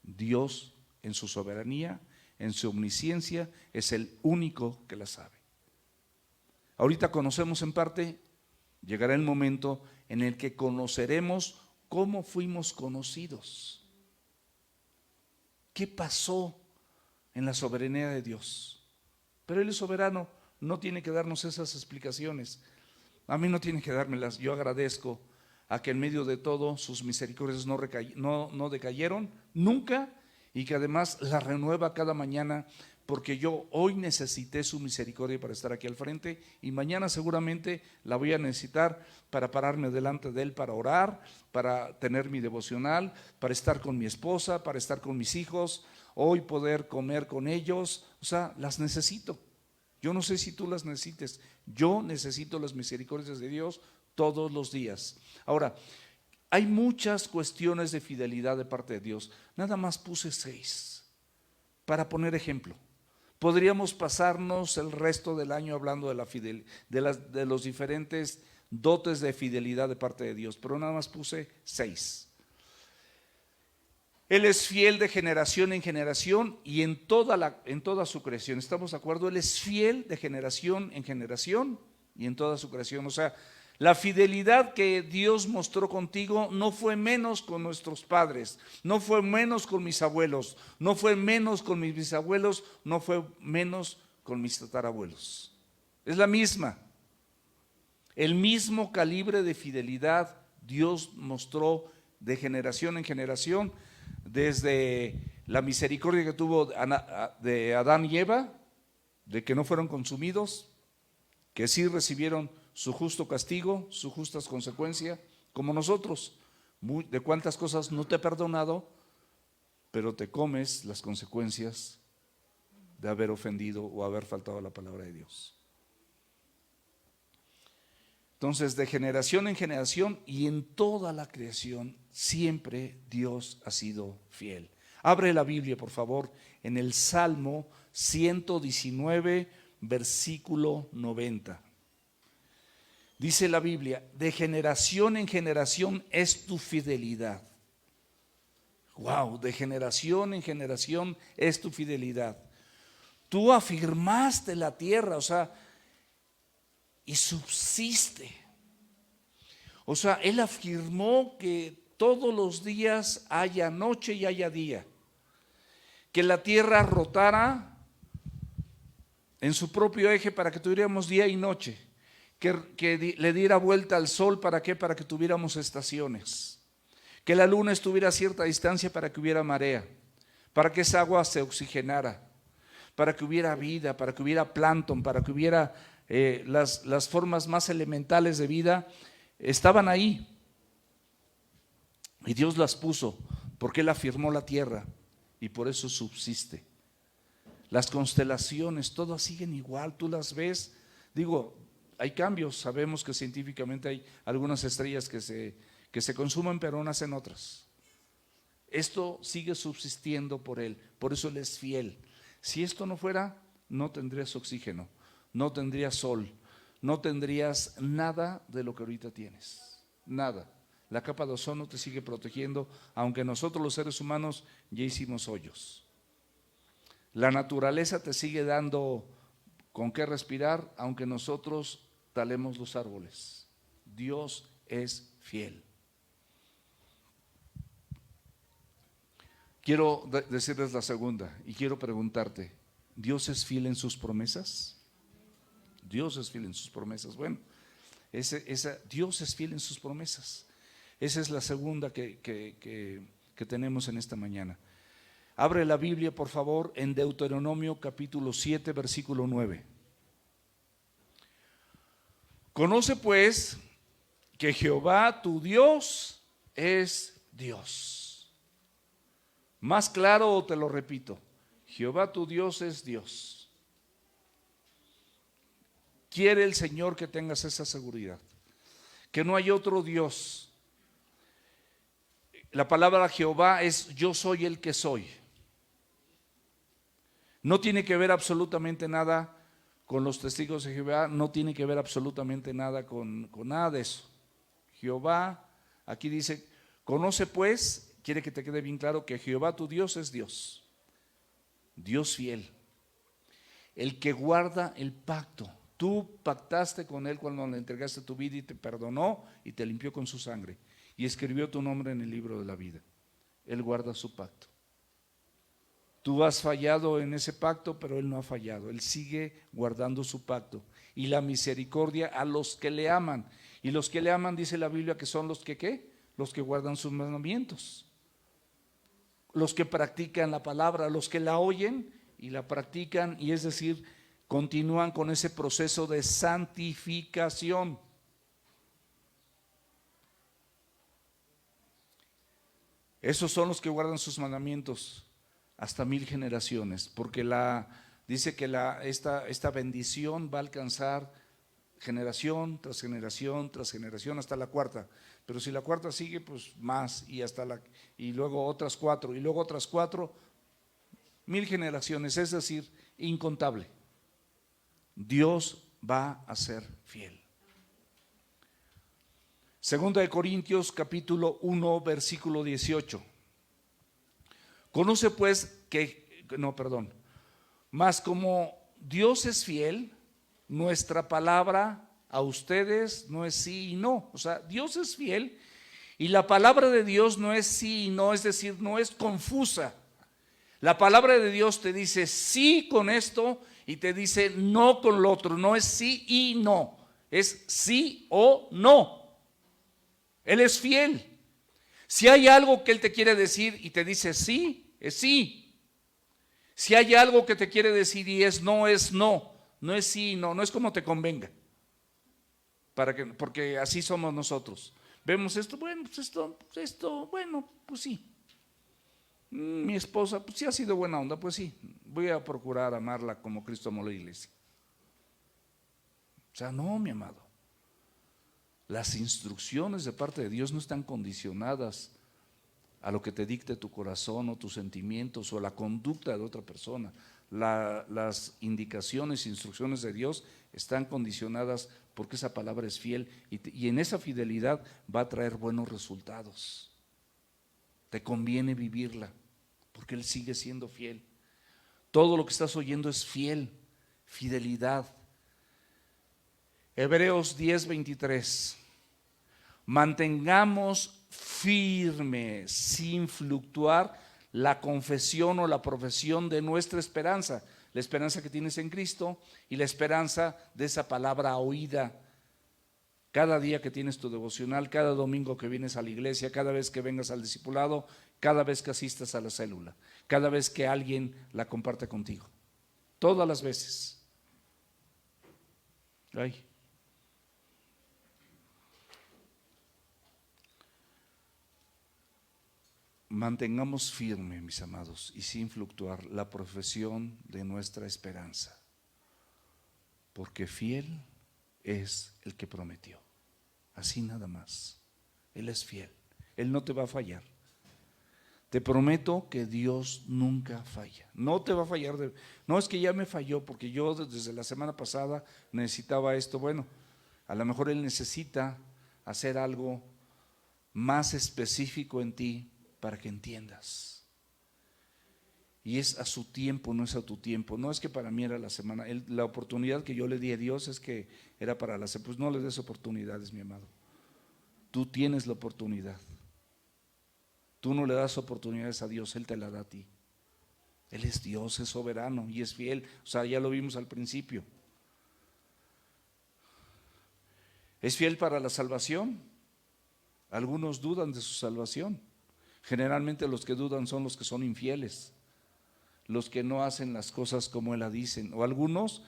Dios, en su soberanía, en su omnisciencia, es el único que la sabe. Ahorita conocemos en parte, llegará el momento en el que conoceremos cómo fuimos conocidos. ¿Qué pasó en la soberanía de Dios? Pero Él es soberano, no tiene que darnos esas explicaciones. A mí no tiene que dármelas. Yo agradezco a que en medio de todo sus misericordias no decayeron nunca, y que además las renueva cada mañana, porque yo hoy necesité su misericordia para estar aquí al frente, y mañana seguramente la voy a necesitar para pararme delante de Él, para orar, para tener mi devocional, para estar con mi esposa, para estar con mis hijos, hoy poder comer con ellos. O sea, las necesito. Yo no sé si tú las necesites. Yo necesito las misericordias de Dios todos los días. Ahora, hay muchas cuestiones de fidelidad de parte de Dios. Nada más puse 6 para poner ejemplo. Podríamos pasarnos el resto del año hablando de los diferentes dotes de fidelidad de parte de Dios, pero nada más puse 6. Él es fiel de generación en generación y en toda su creación. ¿Estamos de acuerdo? Él es fiel de generación en generación y en toda su creación. O sea, la fidelidad que Dios mostró contigo no fue menos con nuestros padres, no fue menos con mis abuelos, no fue menos con mis bisabuelos, no fue menos con mis tatarabuelos. Es la misma. El mismo calibre de fidelidad Dios mostró de generación en generación, desde la misericordia que tuvo de Adán y Eva, de que no fueron consumidos, que sí recibieron su justo castigo, sus justas consecuencias, como nosotros. De cuántas cosas no te he perdonado, pero te comes las consecuencias de haber ofendido o haber faltado a la palabra de Dios. Entonces, de generación en generación y en toda la creación, siempre Dios ha sido fiel. Abre la Biblia, por favor, en el Salmo 119, versículo 90. Dice la Biblia, de generación en generación es tu fidelidad. Wow, de generación en generación es tu fidelidad. Tú afirmaste la tierra, o sea, y subsiste. O sea, Él afirmó que todos los días haya noche y haya día, que la tierra rotara en su propio eje para que tuviéramos día y noche, que le diera vuelta al sol. ¿Para qué? Para que tuviéramos estaciones, que la luna estuviera a cierta distancia para que hubiera marea, para que esa agua se oxigenara, para que hubiera vida, para que hubiera plancton, para que hubiera las formas más elementales de vida. Estaban ahí y Dios las puso porque Él afirmó la tierra y por eso subsiste. Las constelaciones, todas siguen igual, tú las ves. Digo, hay cambios, sabemos que científicamente hay algunas estrellas que se consumen, pero nacen otras. Esto sigue subsistiendo por Él, por eso Él es fiel. Si esto no fuera, no tendrías oxígeno, no tendrías sol, no tendrías nada de lo que ahorita tienes, nada. La capa de ozono te sigue protegiendo, aunque nosotros los seres humanos ya hicimos hoyos. La naturaleza te sigue dando con qué respirar, aunque nosotros talemos los árboles. Dios es fiel. Quiero decirles la segunda y quiero preguntarte, ¿Dios es fiel en sus promesas? Dios es fiel en sus promesas. Bueno, Dios es fiel en sus promesas. Esa es la segunda que tenemos en esta mañana. Abre la Biblia, por favor, en Deuteronomio capítulo 7, versículo 9. Conoce pues que Jehová tu Dios es Dios. Más claro te lo repito, Jehová tu Dios es Dios. Quiere el Señor que tengas esa seguridad, que no hay otro Dios. La palabra Jehová es yo soy el que soy. No tiene que ver absolutamente nada con los testigos de Jehová, no tiene que ver absolutamente nada con nada de eso. Jehová, aquí dice, conoce pues, quiere que te quede bien claro que Jehová tu Dios es Dios, Dios fiel, el que guarda el pacto. Tú pactaste con Él cuando le entregaste tu vida y te perdonó y te limpió con su sangre y escribió tu nombre en el libro de la vida. Él guarda su pacto. Tú has fallado en ese pacto, pero Él no ha fallado. Él sigue guardando su pacto y la misericordia a los que le aman. Y los que le aman, dice la Biblia, que son los que ¿qué? Los que guardan sus mandamientos, los que practican la palabra, los que la oyen y la practican, y es decir, continúan con ese proceso de santificación. Esos son los que guardan sus mandamientos hasta 1000 generaciones, porque dice que esta bendición va a alcanzar generación tras generación tras generación hasta la cuarta. Pero si la cuarta sigue, pues más, y luego otras 4, y luego otras 4, 1000 generaciones, es decir, incontable. Dios va a ser fiel. Segunda de Corintios capítulo 1 versículo 18. Conoce pues mas como Dios es fiel, nuestra palabra a ustedes no es sí y no. O sea, Dios es fiel y la palabra de Dios no es sí y no, es decir, no es confusa. La palabra de Dios te dice sí con esto y te dice no con lo otro. No es sí y no, es sí o no. Él es fiel. Si hay algo que Él te quiere decir y te dice sí, es sí. Si hay algo que te quiere decir y es no es sí, no es como te convenga. Porque así somos nosotros. Vemos esto, bueno, pues esto, bueno, pues sí. Mi esposa, pues sí ha sido buena onda, pues sí, voy a procurar amarla como Cristo amó la iglesia. O sea, no, mi amado. Las instrucciones de parte de Dios no están condicionadas a lo que te dicte tu corazón o tus sentimientos o la conducta de otra persona. Las indicaciones e instrucciones de Dios están condicionadas porque esa palabra es fiel y en esa fidelidad va a traer buenos resultados. Te conviene vivirla porque Él sigue siendo fiel. Todo lo que estás oyendo es fidelidad. Hebreos 10:23. Mantengamos firme, sin fluctuar, la confesión o la profesión de nuestra esperanza, la esperanza que tienes en Cristo y la esperanza de esa palabra oída. Cada día que tienes tu devocional, cada domingo que vienes a la iglesia, cada vez que vengas al discipulado, cada vez que asistas a la célula, cada vez que alguien la comparte contigo, todas las veces. Ay. Mantengamos firme, mis amados, y sin fluctuar la profesión de nuestra esperanza, porque fiel es el que prometió. Así nada más. Él es fiel, Él no te va a fallar. Te prometo que Dios nunca falla. No te va a fallar. No es que ya me falló porque yo desde la semana pasada necesitaba esto. Bueno, a lo mejor Él necesita hacer algo más específico en ti para que entiendas. Y es a su tiempo, no es a tu tiempo. No es que para mí era la semana. La oportunidad que yo le di a Dios es que era para la semana. Pues no le des oportunidades, mi amado. Tú tienes la oportunidad. Tú no le das oportunidades a Dios, Él te la da a ti. Él es Dios, es soberano y es fiel. O sea, ya lo vimos al principio. ¿Es fiel para la salvación? Algunos dudan de su salvación. Generalmente los que dudan son los que son infieles, los que no hacen las cosas como Él la dicen, o algunos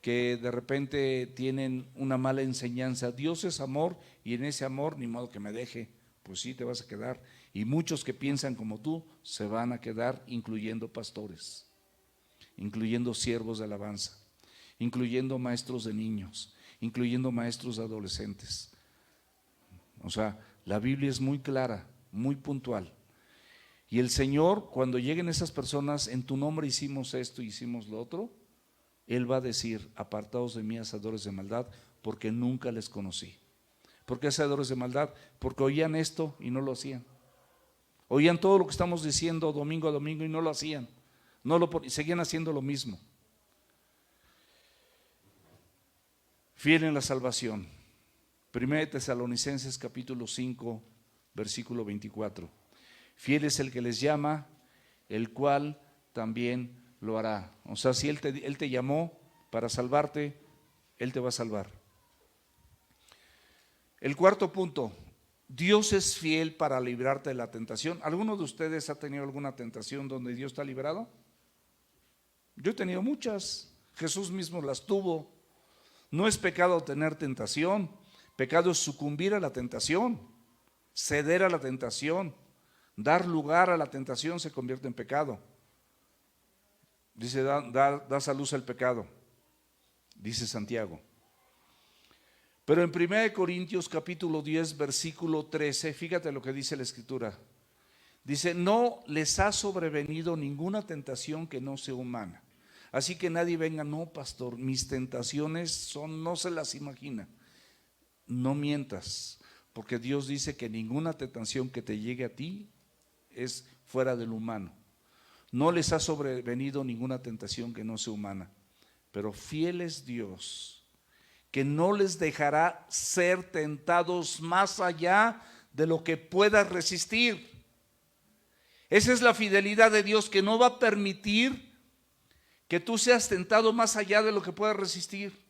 que de repente tienen una mala enseñanza. Dios es amor y en ese amor ni modo que me deje. Pues sí, te vas a quedar. Y muchos que piensan como tú se van a quedar, incluyendo pastores, incluyendo siervos de alabanza, incluyendo maestros de niños, incluyendo maestros de adolescentes. O sea, la Biblia es muy clara, muy puntual. Y el Señor, cuando lleguen esas personas, en tu nombre hicimos esto, hicimos lo otro, Él va a decir: apartaos de mí, hacedores de maldad, porque nunca les conocí. ¿Por qué hacedores de maldad? Porque oían esto y no lo hacían. Oían todo lo que estamos diciendo domingo a domingo y no lo hacían. Y seguían haciendo lo mismo. Fiel en la salvación. 1 Tesalonicenses capítulo 5, versículo 24. Fiel es el que les llama, el cual también lo hará. O sea, si Él te llamó para salvarte, Él te va a salvar. El cuarto punto: Dios es fiel para librarte de la tentación. ¿Alguno de ustedes ha tenido alguna tentación donde Dios te ha librado? Yo he tenido muchas. Jesús mismo las tuvo. No es pecado tener tentación. Pecado es sucumbir a la tentación, ceder a la tentación, dar lugar a la tentación se convierte en pecado. Dice: das a luz el pecado, dice Santiago. Pero en 1 Corintios capítulo 10 versículo 13, fíjate lo que dice la Escritura. Dice: no les ha sobrevenido ninguna tentación que no sea humana. Así que nadie venga: no, pastor, mis tentaciones son, no se las imagina. No mientas, porque Dios dice que ninguna tentación que te llegue a ti es fuera del humano. No les ha sobrevenido ninguna tentación que no sea humana, pero fiel es Dios, que no les dejará ser tentados más allá de lo que puedas resistir. Esa es la fidelidad de Dios, que no va a permitir que tú seas tentado más allá de lo que puedas resistir.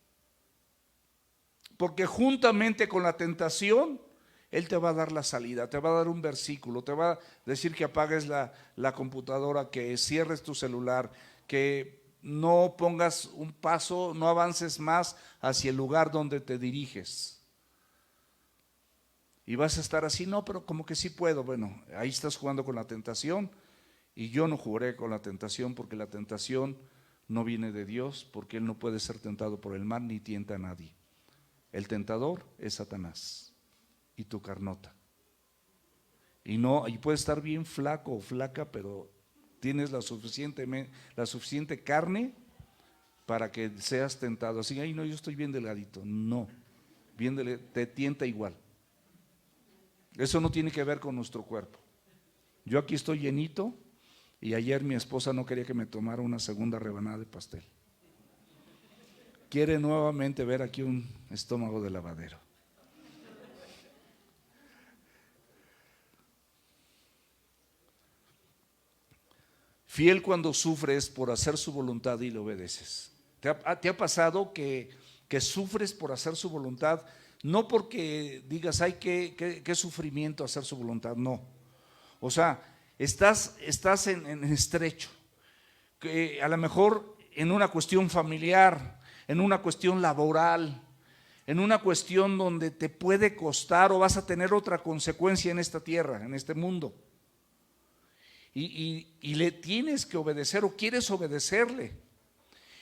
Porque juntamente con la tentación, Él te va a dar la salida, te va a dar un versículo, te va a decir que apagues la computadora, que cierres tu celular, que no pongas un paso, no avances más hacia el lugar donde te diriges. Y vas a estar así: no, pero como que sí puedo. Bueno, ahí estás jugando con la tentación, y yo no jugaré con la tentación, porque la tentación no viene de Dios, porque Él no puede ser tentado por el mal ni tienta a nadie. El tentador es Satanás y tu carnota. Y puedes estar bien flaco o flaca, pero tienes la suficiente carne para que seas tentado. Así: ay, no, yo estoy bien delgadito. No, te tienta igual. Eso no tiene que ver con nuestro cuerpo. Yo aquí estoy llenito, y ayer mi esposa no quería que me tomara una segunda rebanada de pastel. Quiere nuevamente ver aquí un estómago de lavadero. Fiel cuando sufres por hacer su voluntad y le obedeces. ¿Te ha pasado que sufres por hacer su voluntad? No porque digas: ay, qué sufrimiento hacer su voluntad, no. O sea, estás en estrecho, que a lo mejor en una cuestión familiar, en una cuestión laboral, en una cuestión donde te puede costar o vas a tener otra consecuencia en esta tierra, en este mundo. Y le tienes que obedecer, o quieres obedecerle.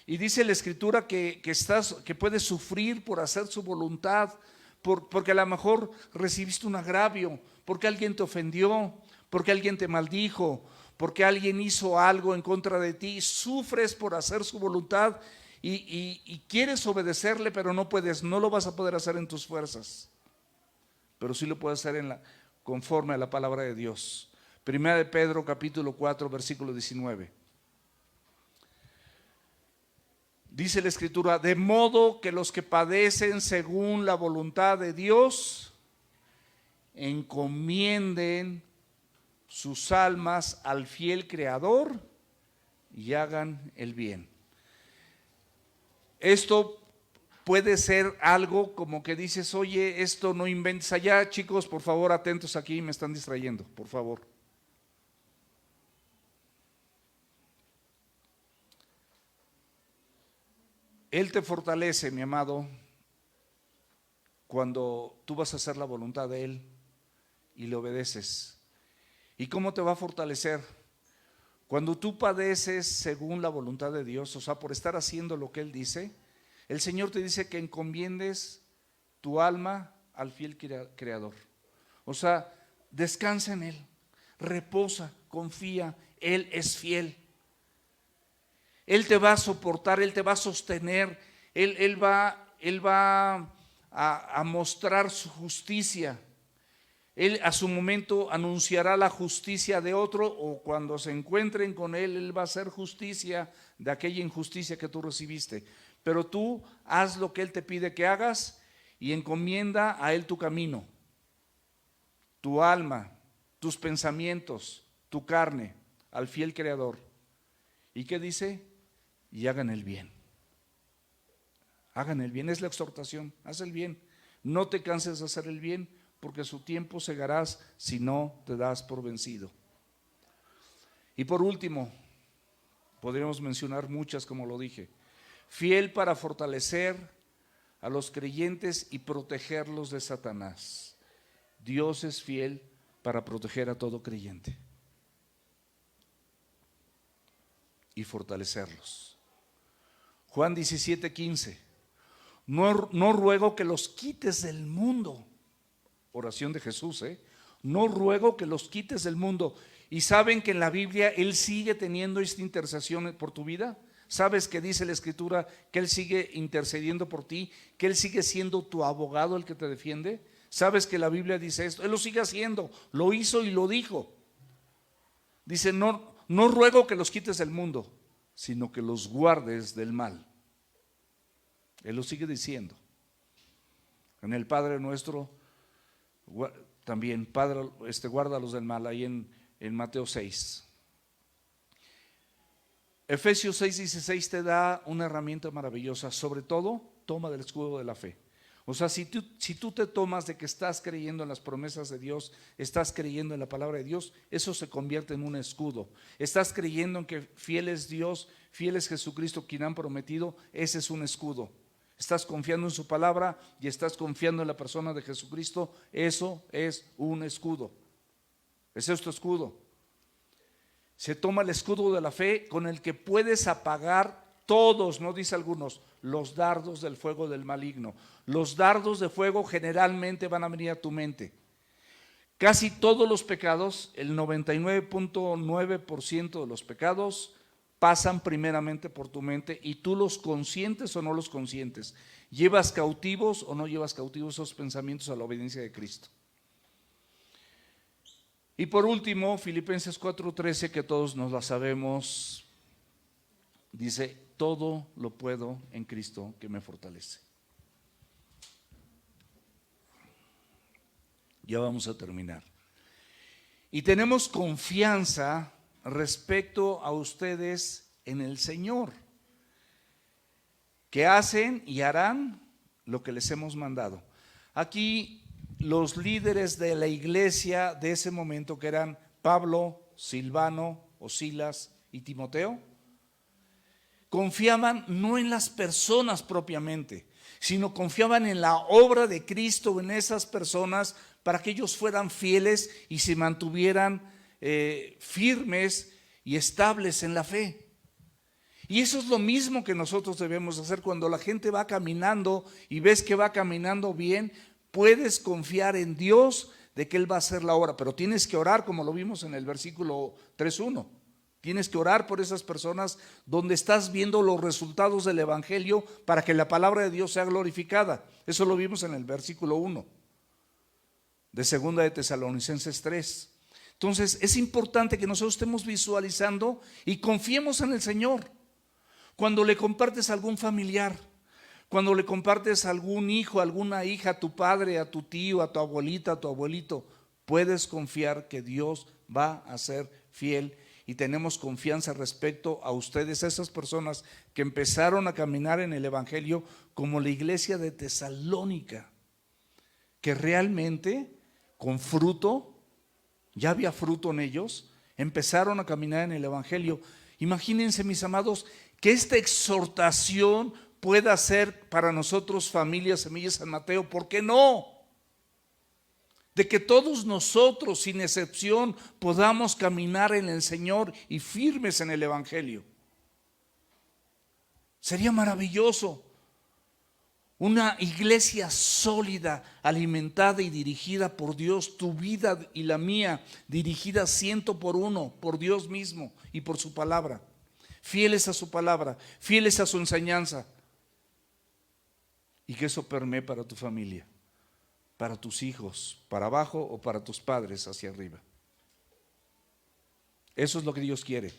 Y dice la Escritura que puedes sufrir por hacer su voluntad, porque a lo mejor recibiste un agravio, porque alguien te ofendió, porque alguien te maldijo, porque alguien hizo algo en contra de ti, sufres por hacer su voluntad y quieres obedecerle, pero no puedes, no lo vas a poder hacer en tus fuerzas, pero sí lo puedes hacer conforme a la palabra de Dios. Primera de Pedro capítulo 4 versículo 19. Dice la Escritura: de modo que los que padecen según la voluntad de Dios encomienden sus almas al fiel Creador y hagan el bien. Esto puede ser algo como que dices: oye, esto no inventes allá. Chicos, por favor, atentos aquí, me están distrayendo, por favor. Él te fortalece, mi amado, cuando tú vas a hacer la voluntad de Él y le obedeces. ¿Y cómo te va a fortalecer? Cuando tú padeces según la voluntad de Dios, o sea, por estar haciendo lo que Él dice, el Señor te dice que encomiendes tu alma al fiel Creador. O sea, descansa en Él, reposa, confía, Él es fiel. Él te va a soportar, Él te va a sostener, Él va a mostrar su justicia. Él a su momento anunciará la justicia de otro, o cuando se encuentren con Él, Él va a hacer justicia de aquella injusticia que tú recibiste. Pero tú haz lo que Él te pide que hagas y encomienda a Él tu camino, tu alma, tus pensamientos, tu carne, al fiel Creador. ¿Y qué dice? Y hagan el bien. Hagan el bien, es la exhortación, haz el bien. No te canses de hacer el bien, porque su tiempo segarás si no te das por vencido. Y por último, podríamos mencionar muchas, como lo dije. Fiel para fortalecer a los creyentes y protegerlos de Satanás. Dios es fiel para proteger a todo creyente y fortalecerlos. Juan 17:15. No ruego que los quites del mundo. Oración de Jesús, no ruego que los quites del mundo. Y saben que en la Biblia Él sigue teniendo esta intercesión por tu vida. ¿Sabes que dice la Escritura que Él sigue intercediendo por ti? Que Él sigue siendo tu abogado, el que te defiende. ¿Sabes que la Biblia dice esto? Él lo sigue haciendo, lo hizo y lo dijo. Dice: no ruego que los quites del mundo, sino que los guardes del mal. Él lo sigue diciendo. En el Padre Nuestro también, Padre, guárdalos del mal, ahí en Mateo 6. Efesios 6:16 te da una herramienta maravillosa. Sobre todo, toma del escudo de la fe. O sea, si tú te tomas de que estás creyendo en las promesas de Dios, estás creyendo en la palabra de Dios, eso se convierte en un escudo. Estás creyendo en que fiel es Dios, fiel es Jesucristo quien han prometido, ese es un escudo. Estás confiando en su palabra y estás confiando en la persona de Jesucristo, eso es un escudo. Ese es tu escudo. Se toma el escudo de la fe con el que puedes apagar todos, no dice algunos, los dardos del fuego del maligno. Los dardos de fuego generalmente van a venir a tu mente. Casi todos los pecados, el 99.9% de los pecados pasan primeramente por tu mente, y tú los consientes o no los consientes. Llevas cautivos o no llevas cautivos esos pensamientos a la obediencia de Cristo. Y por último, Filipenses 4:13, que todos nos la sabemos, dice: todo lo puedo en Cristo que me fortalece. Ya vamos a terminar. Y tenemos confianza respecto a ustedes en el Señor, que hacen y harán lo que les hemos mandado. Aquí los líderes de la iglesia de ese momento, que eran Pablo, Silvano o Silas y Timoteo, confiaban no en las personas propiamente, sino confiaban en la obra de Cristo en esas personas, para que ellos fueran fieles y se mantuvieran firmes y estables en la fe. Y eso es lo mismo que nosotros debemos hacer. Cuando la gente va caminando y ves que va caminando bien, puedes confiar en Dios de que Él va a hacer la obra, pero tienes que orar como lo vimos en el versículo 3:1. Tienes que orar por esas personas donde estás viendo los resultados del Evangelio para que la palabra de Dios sea glorificada. Eso lo vimos en el versículo 1 de 2 de Tesalonicenses 3. Entonces es importante que nosotros estemos visualizando y confiemos en el Señor. Cuando le compartes a algún familiar, cuando le compartes a algún hijo, a alguna hija, a tu padre, a tu tío, a tu abuelita, a tu abuelito, puedes confiar que Dios va a ser fiel. Y tenemos confianza respecto a ustedes, a esas personas que empezaron a caminar en el Evangelio, como la iglesia de Tesalónica, que realmente con fruto, ya había fruto en ellos, empezaron a caminar en el Evangelio. Imagínense, mis amados, que esta exhortación pueda ser para nosotros, familia Semilla San Mateo. ¿Por qué no? De que todos nosotros, sin excepción, podamos caminar en el Señor y firmes en el Evangelio. Sería maravilloso. Una iglesia sólida, alimentada y dirigida por Dios, tu vida y la mía, dirigida 100% por Dios mismo y por su palabra. Fieles a su palabra, fieles a su enseñanza. Y que eso permee para tu familia, para tus hijos, para abajo o para tus padres hacia arriba. Eso es lo que Dios quiere.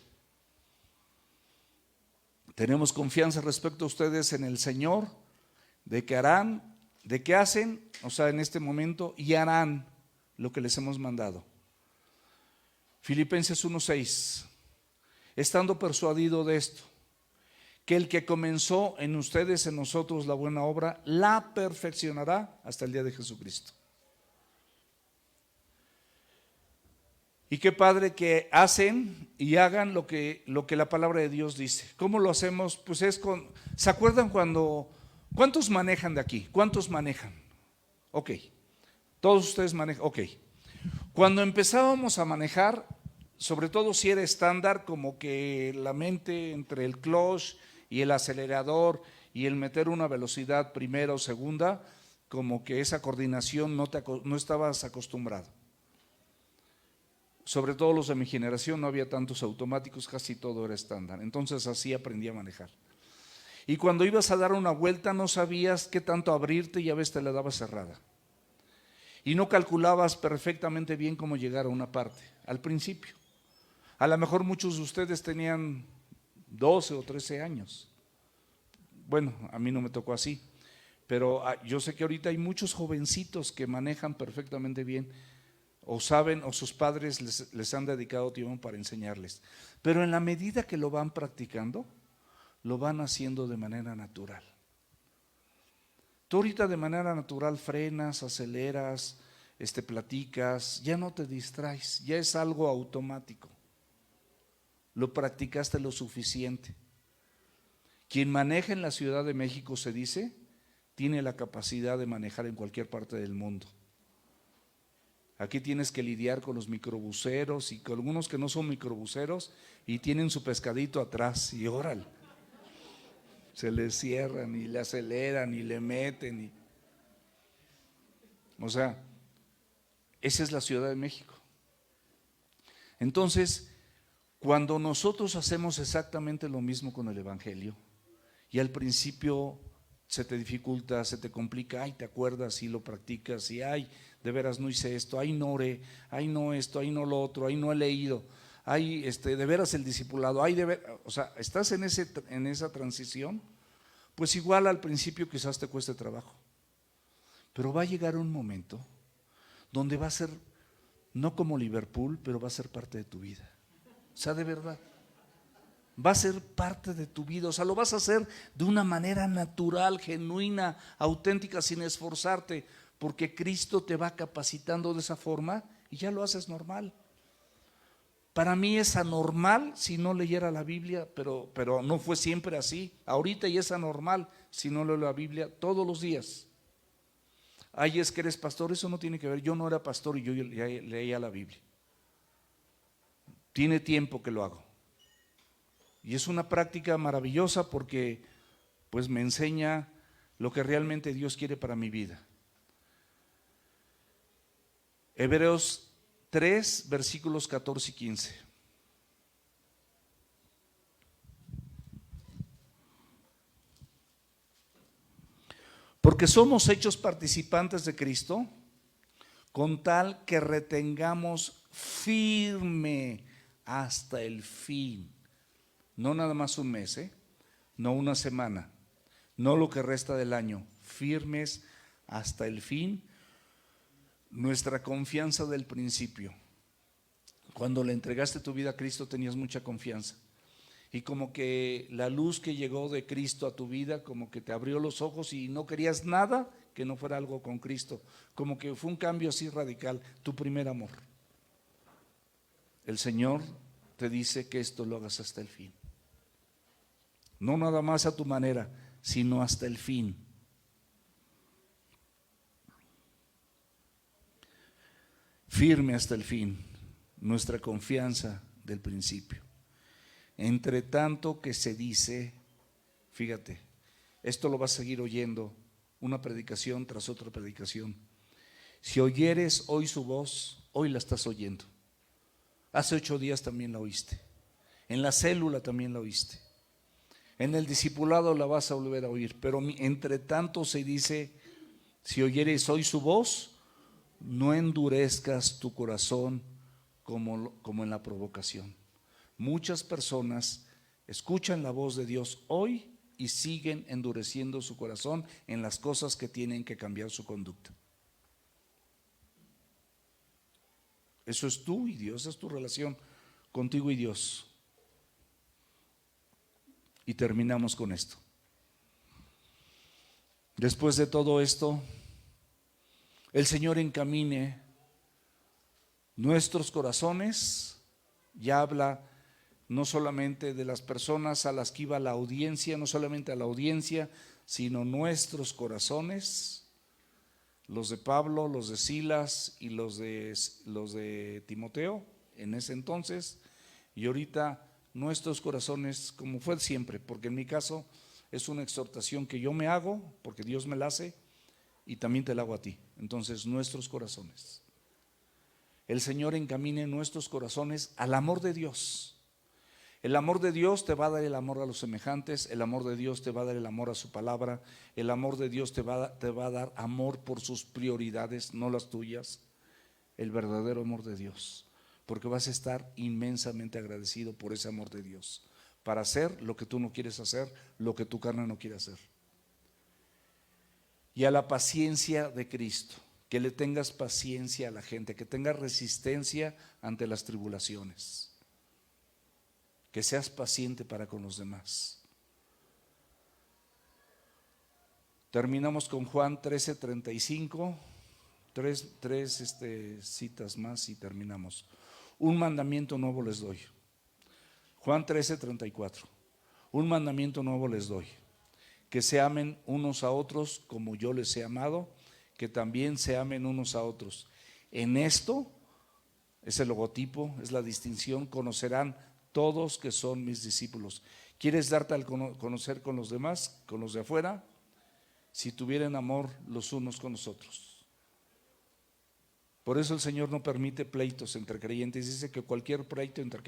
Tenemos confianza respecto a ustedes en el Señor, de que harán, de que hacen, o sea, en este momento, y harán lo que les hemos mandado. Filipenses 1:6, estando persuadido de esto, que el que comenzó en ustedes, en nosotros, la buena obra, la perfeccionará hasta el día de Jesucristo. Y qué padre que hacen y hagan lo que la palabra de Dios dice. ¿Cómo lo hacemos? Pues ¿se acuerdan cuando, cuántos manejan de aquí? ¿Cuántos manejan? Ok, todos ustedes manejan, ok. Cuando empezábamos a manejar, sobre todo si era estándar, como que la mente entre el clutch y el acelerador y el meter una velocidad primera o segunda, como que esa coordinación no estabas acostumbrado. Sobre todo los de mi generación, no había tantos automáticos, casi todo era estándar. Entonces así aprendí a manejar. Y cuando ibas a dar una vuelta no sabías qué tanto abrirte y a veces te la dabas cerrada. Y no calculabas perfectamente bien cómo llegar a una parte, al principio. A lo mejor muchos de ustedes tenían 12 o 13 años. Bueno, a mí no me tocó así, pero yo sé que ahorita hay muchos jovencitos que manejan perfectamente bien, o saben, o sus padres les han dedicado tiempo para enseñarles. Pero en la medida que lo van practicando, lo van haciendo de manera natural. Tú ahorita de manera natural frenas, aceleras, platicas, ya no te distraes, ya es algo automático. Lo practicaste lo suficiente. Quien maneja en la Ciudad de México, se dice, tiene la capacidad de manejar en cualquier parte del mundo. Aquí tienes que lidiar con los microbuseros y con algunos que no son microbuseros y tienen su pescadito atrás y órale. Se le cierran y le aceleran y le meten. O sea, esa es la Ciudad de México. Entonces, cuando nosotros hacemos exactamente lo mismo con el Evangelio y al principio se te dificulta, se te complica, ay, te acuerdas y lo practicas y ay, de veras no hice esto, ay, no oré, ay, no esto, ay, no lo otro, ay, no he leído, ay, de veras el discipulado, ay, o sea, estás en esa transición, pues igual al principio quizás te cueste trabajo, pero va a llegar un momento donde va a ser, no como Liverpool, pero va a ser parte de tu vida, o sea, de verdad. Va a ser parte de tu vida, o sea, lo vas a hacer de una manera natural, genuina, auténtica, sin esforzarte, porque Cristo te va capacitando de esa forma y ya lo haces normal. Para mí es anormal si no leyera la Biblia, pero no fue siempre así. Ahorita ya es anormal si no leo la Biblia todos los días. Ay, es que eres pastor, eso no tiene que ver. Yo no era pastor y yo leía la Biblia. Tiene tiempo que lo hago. Y es una práctica maravillosa porque pues me enseña lo que realmente Dios quiere para mi vida. Hebreos 3, versículos 14 y 15. Porque somos hechos participantes de Cristo, con tal que retengamos firme hasta el fin. No nada más un mes, no una semana, no lo que resta del año, firmes hasta el fin nuestra confianza del principio. Cuando le entregaste tu vida a Cristo tenías mucha confianza. Y como que la luz que llegó de Cristo a tu vida, como que te abrió los ojos y no querías nada que no fuera algo con Cristo. Como que fue un cambio así radical, tu primer amor. El Señor te dice que esto lo hagas hasta el fin. No nada más a tu manera, sino hasta el fin. Firme hasta el fin, nuestra confianza del principio. Entre tanto que se dice, fíjate, esto lo vas a seguir oyendo, una predicación tras otra predicación. Si oyeres hoy su voz, hoy la estás oyendo. Hace 8 días también la oíste. En la célula también la oíste. En el discipulado la vas a volver a oír. Pero entre tanto se dice, si oyeres hoy su voz, no endurezcas tu corazón como en la provocación. Muchas personas escuchan la voz de Dios hoy y siguen endureciendo su corazón en las cosas que tienen que cambiar su conducta. Eso es tú y Dios, esa es tu relación contigo y Dios. Y terminamos con esto. Después de todo esto, el Señor encamine nuestros corazones. Ya habla no solamente de las personas a las que iba la audiencia, no solamente a la audiencia, sino nuestros corazones, los de Pablo, los de Silas y los de Timoteo en ese entonces, y ahorita nuestros corazones, como fue siempre, porque en mi caso es una exhortación que yo me hago, porque Dios me la hace, y también te la hago a ti. Entonces, nuestros corazones. El Señor encamine nuestros corazones al amor de Dios. El amor de Dios te va a dar el amor a los semejantes, el amor de Dios te va a dar el amor a su palabra, el amor de Dios te va a dar amor por sus prioridades, no las tuyas, el verdadero amor de Dios, porque vas a estar inmensamente agradecido por ese amor de Dios, para hacer lo que tú no quieres hacer, lo que tu carne no quiere hacer. Y a la paciencia de Cristo, que le tengas paciencia a la gente, que tengas resistencia ante las tribulaciones, que seas paciente para con los demás. Terminamos con Juan 13:35, tres citas más y terminamos. Un mandamiento nuevo les doy. Juan 13:34. Un mandamiento nuevo les doy, que se amen unos a otros como yo les he amado, que también se amen unos a otros. En esto, es el logotipo, es la distinción, conocerán todos que son mis discípulos. ¿Quieres darte a conocer con los demás, con los de afuera? Si tuvieran amor los unos con los otros. Por eso el Señor no permite pleitos entre creyentes. Dice que cualquier pleito entre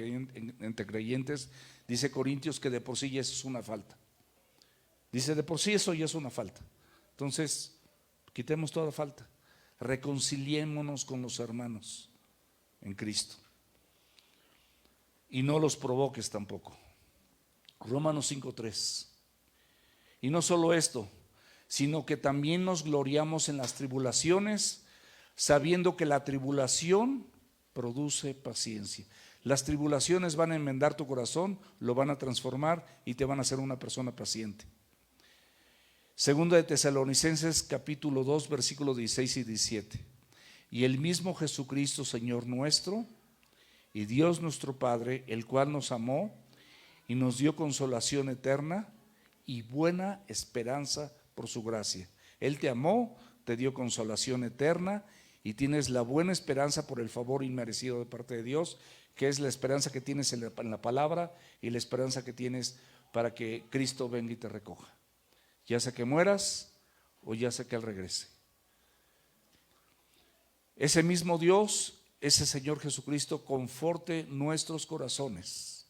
creyentes, dice Corintios, que de por sí ya eso es una falta. Dice, de por sí eso ya es una falta. Entonces, quitemos toda falta. Reconciliémonos con los hermanos en Cristo. Y no los provoques tampoco. Romanos 5:3. Y no solo esto, sino que también nos gloriamos en las tribulaciones, sabiendo que la tribulación produce paciencia. Las tribulaciones van a enmendar tu corazón, lo van a transformar y te van a hacer una persona paciente. Segunda de Tesalonicenses capítulo 2 versículos 16 y 17. Y el mismo Jesucristo Señor nuestro y Dios nuestro Padre, el cual nos amó y nos dio consolación eterna y buena esperanza por su gracia. Él te amó, te dio consolación eterna y tienes la buena esperanza por el favor inmerecido de parte de Dios, que es la esperanza que tienes en la palabra y la esperanza que tienes para que Cristo venga y te recoja, ya sea que mueras o ya sea que Él regrese. ese mismo Dios, ese Señor Jesucristo, conforte nuestros corazones.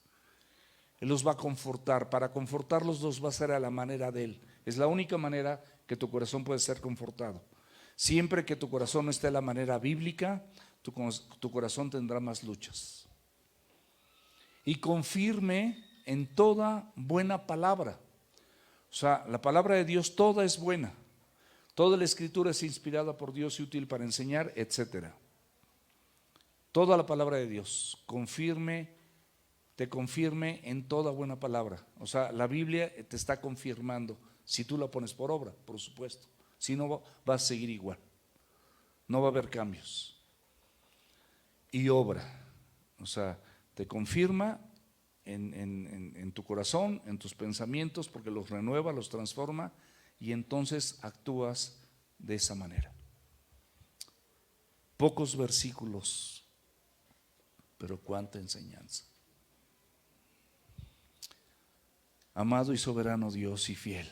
Él los va a confortar. Para confortarlos los va a hacer a la manera de Él. Es la única manera que tu corazón puede ser confortado. Siempre que tu corazón esté a la manera bíblica, tu corazón tendrá más luchas. Y confirme en toda buena palabra. O sea, la palabra de Dios toda es buena. Toda la escritura es inspirada por Dios y útil para enseñar, etc. Toda la palabra de Dios te confirme en toda buena palabra. O sea, la Biblia te está confirmando, si tú la pones por obra, por supuesto. Si no, vas a seguir igual. No va a haber cambios. Y obra. O sea, te confirma en tu corazón, en tus pensamientos, porque los renueva, los transforma, y entonces actúas de esa manera. Pocos versículos, pero cuánta enseñanza. Amado y soberano Dios y fiel,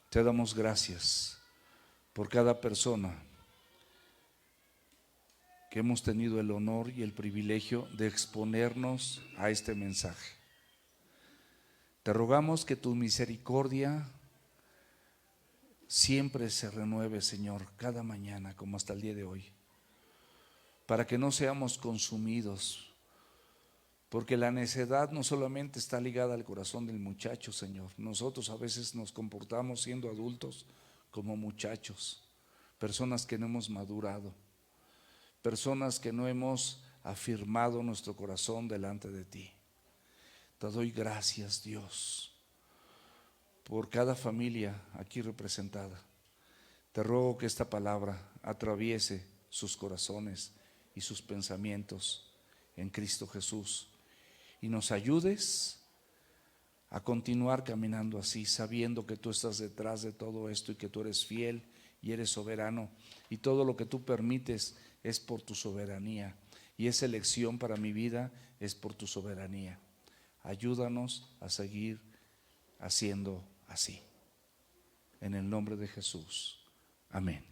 te damos gracias por cada persona que hemos tenido el honor y el privilegio de exponernos a este mensaje. Te rogamos que tu misericordia siempre se renueve, Señor, cada mañana como hasta el día de hoy, para que no seamos consumidos, porque la necedad no solamente está ligada al corazón del muchacho, Señor. Nosotros a veces nos comportamos siendo adultos como muchachos, personas que no hemos madurado, personas que no hemos afirmado nuestro corazón delante de ti. Te doy gracias, Dios, por cada familia aquí representada. Te ruego que esta palabra atraviese sus corazones y sus pensamientos en Cristo Jesús, y nos ayudes a continuar caminando así, sabiendo que tú estás detrás de todo esto y que tú eres fiel y eres soberano, y todo lo que tú permites es por tu soberanía, y esa elección para mi vida es por tu soberanía. Ayúdanos a seguir haciendo así. En el nombre de Jesús. Amén.